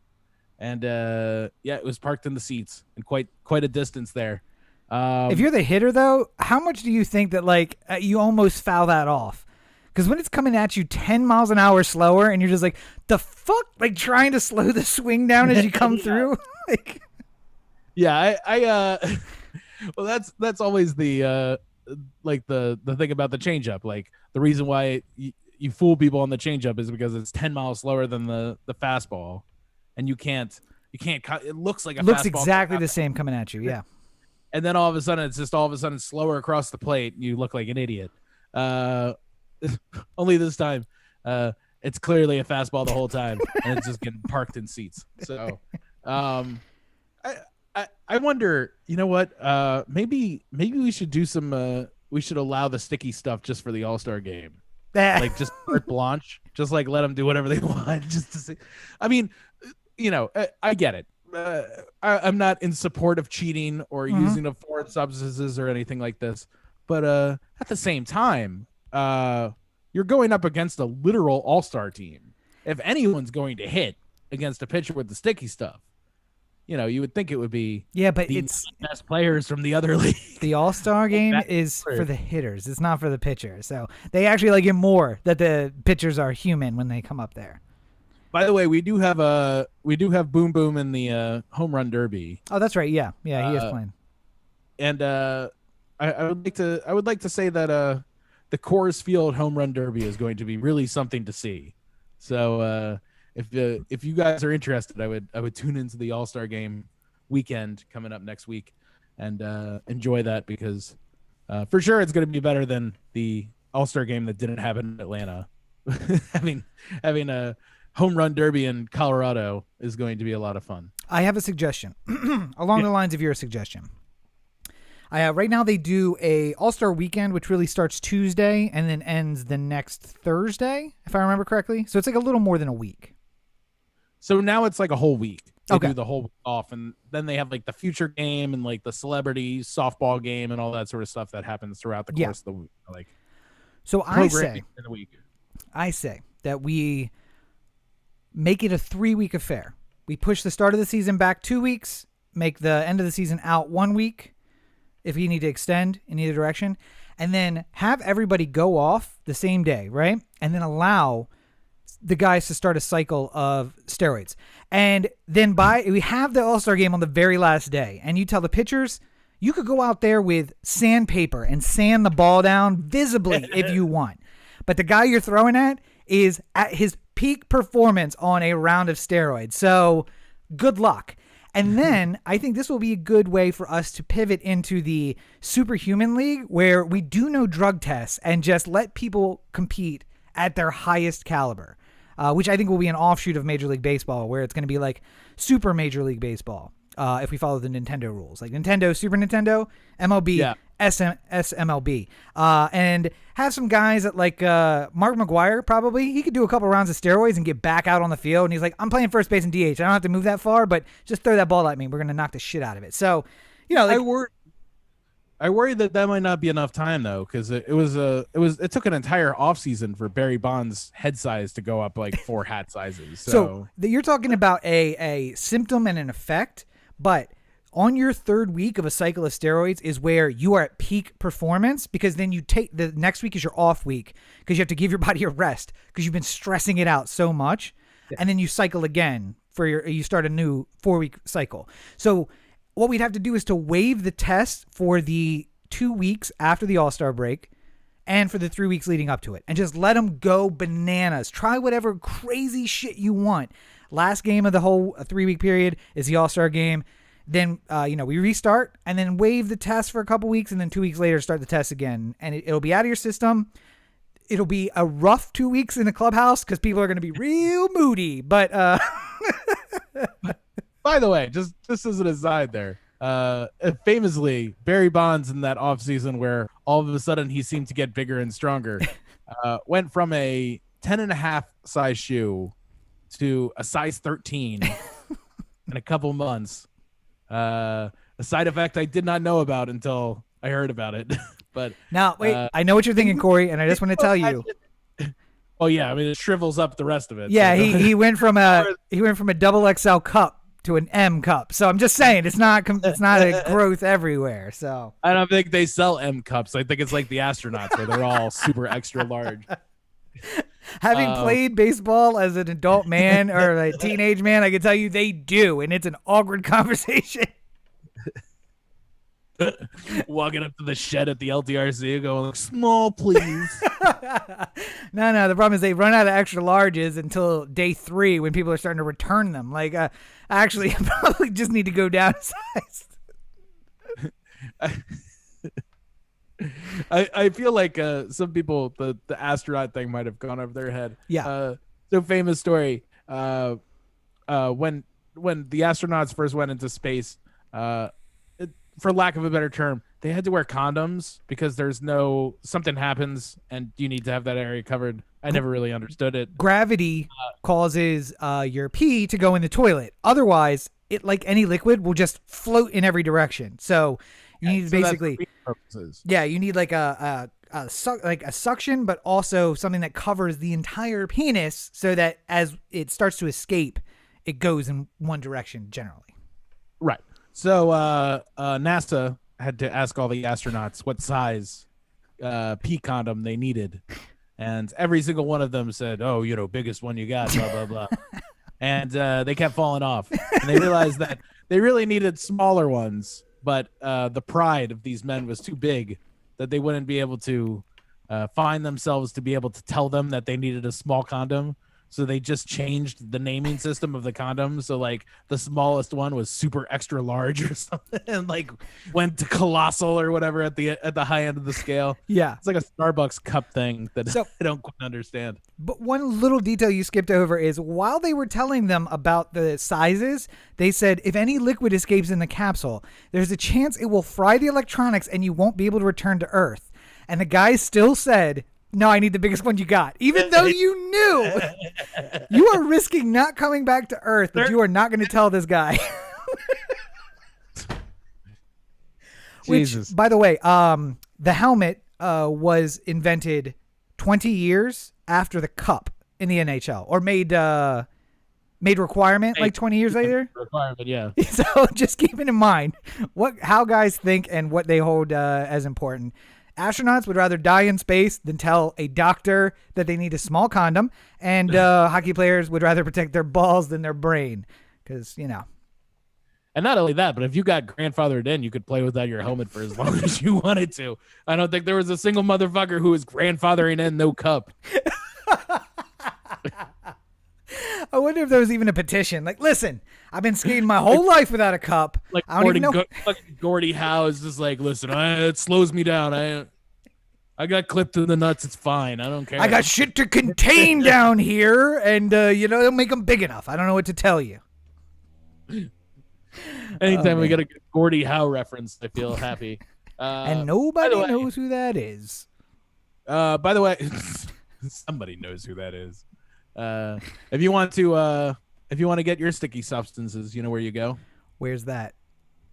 And yeah, it was parked in the seats and quite a distance there. If you're the hitter, though, how much do you think that like you almost foul that off? Because when it's coming at you 10 miles an hour slower, and you're just like, the fuck, like trying to slow the swing down as you come through. Like, yeah, I well, that's always the like the thing about the changeup. Like the reason why you fool people on the changeup is because it's 10 miles slower than the fastball, and you can't. It looks like a looks fastball exactly the same coming at you. Yeah. And then all of a sudden, it's just slower across the plate. You look like an idiot. Only this time, it's clearly a fastball the whole time, and it's just getting parked in seats. So, I wonder. You know what? Maybe we should do some. We should allow the sticky stuff just for the All-Star game. Like just carte blanche. Just like let them do whatever they want. Just to see. I mean, you know, I get it. I'm not in support of cheating or using of foreign substances or anything like this, but at the same time, you're going up against a literal all-star team. If anyone's going to hit against a pitcher with the sticky stuff, you know, you would think it would be but it's best players from the other league. The All-Star game is for the hitters. It's not for the pitchers. So they actually like it more that the pitchers are human when they come up there. By the way, we do have Boom Boom in the home run derby. Oh, that's right. Yeah, he is playing. And I would like to say that the Coors Field home run derby is going to be really something to see. So if you guys are interested, I would tune into the All-Star game weekend coming up next week and enjoy that, because for sure it's going to be better than the All-Star game that didn't happen in Atlanta. having a home run derby in Colorado is going to be a lot of fun. I have a suggestion along the lines of your suggestion. Right now they do a All-Star weekend, which really starts Tuesday and then ends the next Thursday, if I remember correctly. So it's like a little more than a week. So now it's like a whole week. They do the whole week off, and then they have like the future game and like the celebrity softball game and all that sort of stuff that happens throughout the course of the week. Like, so I say in the week. That we make it a 3-week affair. We push the start of the season back 2 weeks, make the end of the season out 1 week if you need to extend in either direction, and then have everybody go off the same day, right? And then allow the guys to start a cycle of steroids. And then we have the All-Star game on the very last day, and you tell the pitchers, you could go out there with sandpaper and sand the ball down visibly if you want. But the guy you're throwing at is at his peak performance on a round of steroids. So good luck. And then I think this will be a good way for us to pivot into the Superhuman League, where we do no drug tests and just let people compete at their highest caliber, which I think will be an offshoot of Major League Baseball, where it's going to be like Super Major League Baseball. If we follow the Nintendo rules, like Nintendo, Super Nintendo, MLB, SMLB, and have some guys at like Mark McGwire, probably. He could do a couple rounds of steroids and get back out on the field. And he's like, I'm playing first base and DH. I don't have to move that far, but just throw that ball at me. We're going to knock the shit out of it. So, you know, like, I worry that might not be enough time, though, because it took an entire offseason for Barry Bonds' head size to go up like 4 hat sizes. So you're talking about a symptom and an effect. But on your 3rd week of a cycle of steroids is where you are at peak performance, because then you take the next week is your off week, because you have to give your body a rest because you've been stressing it out so much. Yeah. And then you cycle again you start a new 4-week cycle. So what we'd have to do is to waive the test for the 2 weeks after the All-Star break and for the 3 weeks leading up to it, and just let them go bananas. Try whatever crazy shit you want. Last game of the whole 3-week period is the All-Star game. Then, we restart and then waive the test for a couple weeks, and then 2 weeks later start the test again. And it'll be out of your system. It'll be a rough 2 weeks in the clubhouse because people are going to be real moody. But by the way, just as an aside there, famously, Barry Bonds in that offseason where all of a sudden he seemed to get bigger and stronger, went from a 10.5 size shoe to a size 13 in a couple months. A side effect I did not know about until I heard about it. But Now, wait, I know what you're thinking, Corey, and I just want to tell you. Oh yeah, I mean it shrivels up the rest of it. Yeah, so. he went from a double XL cup to an M cup. So I'm just saying it's not a growth everywhere. So I don't think they sell M cups. I think it's like the astronauts where they're all super extra large. Having played baseball as an adult man or a teenage man, I can tell you they do, and it's an awkward conversation. Walking up to the shed at the LTRC going, small, please. No, the problem is they run out of extra larges until day 3 when people are starting to return them. Like, actually, I probably just need to go down size. I feel like some people, the astronaut thing might have gone over their head. Yeah. So famous story. When the astronauts first went into space, for lack of a better term, they had to wear condoms because something happens and you need to have that area covered. I never really understood it. Gravity causes your pee to go in the toilet. Otherwise, it, like any liquid, will just float in every direction. So you need basically, you need like a suction, but also something that covers the entire penis so that as it starts to escape, it goes in one direction generally. Right. So NASA had to ask all the astronauts what size pee condom they needed. And every single one of them said, oh, biggest one you got, blah, blah, blah. And they kept falling off. And they realized that they really needed smaller ones. But the pride of these men was too big that they wouldn't be able to find themselves to be able to tell them that they needed a small condom. So they just changed the naming system of the condoms. So like the smallest one was super extra large or something, and like went to colossal or whatever at the high end of the scale. Yeah, it's like a Starbucks cup thing that I don't quite understand. But one little detail you skipped over is while they were telling them about the sizes, they said if any liquid escapes in the capsule, there's a chance it will fry the electronics and you won't be able to return to Earth. And the guy still said, no, I need the biggest one you got. Even though you knew you are risking not coming back to Earth, but you are not going to tell this guy. Jesus. Which, by the way, the helmet was invented 20 years after the cup in the NHL, or made requirement like 20 years later. Requirement, yeah. So just keeping in mind how guys think and what they hold as important. Astronauts would rather die in space than tell a doctor that they need a small condom, and hockey players would rather protect their balls than their brain, because And not only that, but if you got grandfathered in, you could play without your helmet for as long as you wanted to. I don't think there was a single motherfucker who was grandfathering in no cup. I wonder if there was even a petition. Like, listen, I've been skating my whole life without a cup. Like, I don't even know. Gordie Howe is just like, listen, it slows me down. I got clipped in the nuts. It's fine. I don't care. I got shit to contain down here, and they'll make them big enough. I don't know what to tell you. Anytime we get a Gordie Howe reference, I feel happy. And nobody knows who that is. By the way, somebody knows who that is. If you want to get your sticky substances, you know where you go. Where's that?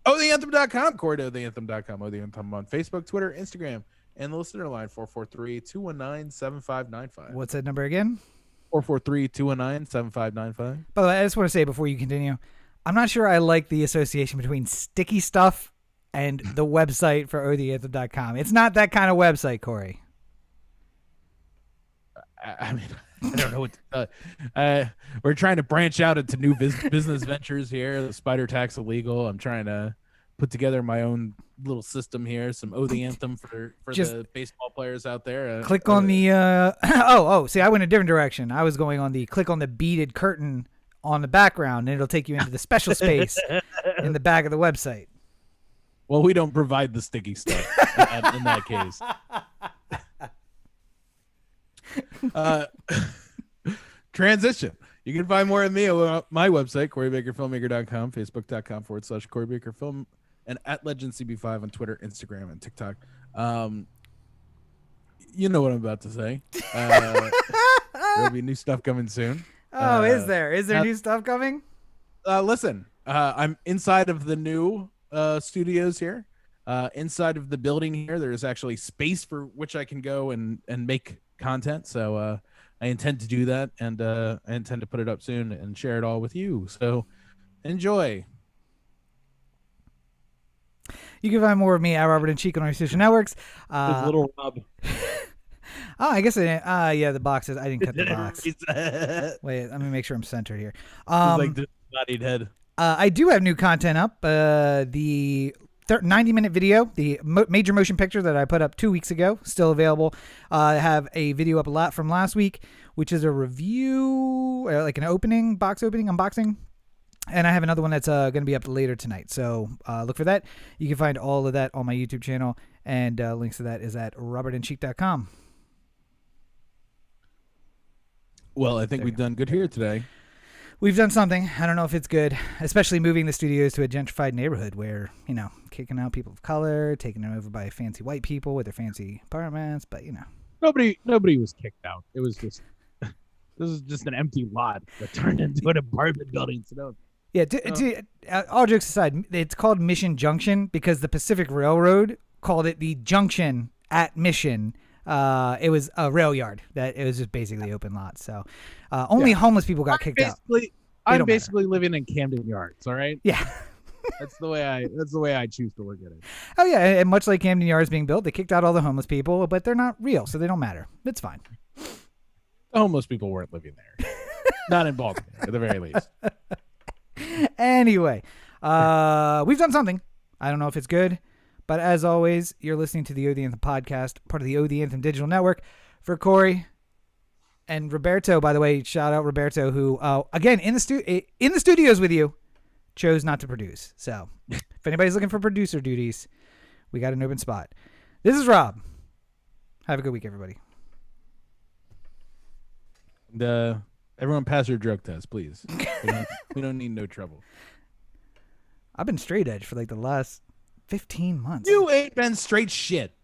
OhTheAnthem.com. Core to OhTheAnthem.com. OhTheAnthem on Facebook, Twitter, Instagram, and the listener line 443-219-7595. What's that number again? 443-219-7595. By the way, I just want to say before you continue, I'm not sure I like the association between sticky stuff and the website for OhTheAnthem.com. It's not that kind of website, Corey. I mean, I don't know what to we're trying to branch out into new business ventures here. The Spider Tax illegal. I'm trying to put together my own little system here. Some the Anthem for the baseball players out there. Click on the see, I went a different direction. I was going on the click on the beaded curtain on the background, and it'll take you into the special space in the back of the website. Well, we don't provide the sticky stuff in that case. Transition. You can find more of me on my website, CoreyBakerFilmmaker.com, Facebook.com/Corey Baker Film, and at LegendCB5 on Twitter, Instagram, and TikTok. You know what I'm about to say. There'll be new stuff coming soon. Oh, is there? Is there new stuff coming? Listen, I'm inside of the new studios here. inside of the building here, there's actually space for which I can go and make content. So I intend to do that, and I intend to put it up soon and share it all with you. So enjoy. You can find more of me at Robert and Cheek on our social networks. This little Rob. Oh, I guess I didn't. Yeah, the boxes. I didn't cut the box. Wait, let me make sure I'm centered here. Like this bodied head. I do have new content up. The 90-minute video, the major motion picture that I put up 2 weeks ago, still available. I have a video up a lot from last week, which is a review, like an unboxing. And I have another one that's going to be up later tonight. So look for that. You can find all of that on my YouTube channel. And links to that is at robertandcheek.com. Well, I think we've done good here today. We've done something. I don't know if it's good, especially moving the studios to a gentrified neighborhood where, kicking out people of color, taking them over by fancy white people with their fancy apartments. But, Nobody was kicked out. It was just, this is just an empty lot that turned into an apartment building. So yeah, all jokes aside, it's called Mission Junction because the Pacific Railroad called it the junction at Mission. It was a rail yard that it was just basically open lots. So only homeless people got kicked out. I'm basically living in Camden Yards. All right. Yeah. That's the way I choose to look at it. Oh yeah, and much like Camden Yards being built, they kicked out all the homeless people, but they're not real, so they don't matter. It's fine. The homeless people weren't living there. Not in Baltimore, at the very least. Anyway, we've done something. I don't know if it's good, but as always, you're listening to the O The Anthem podcast, part of the O The Anthem digital network. For Corey and Roberto, by the way, shout out Roberto, who again in the studios with you, chose not to produce. So if anybody's looking for producer duties, we got an open spot. This is Rob. Have a good week, everybody. Everyone pass your drug test, please. We don't need no trouble. I've been straight edge for like the last 15 months. You ain't been straight shit.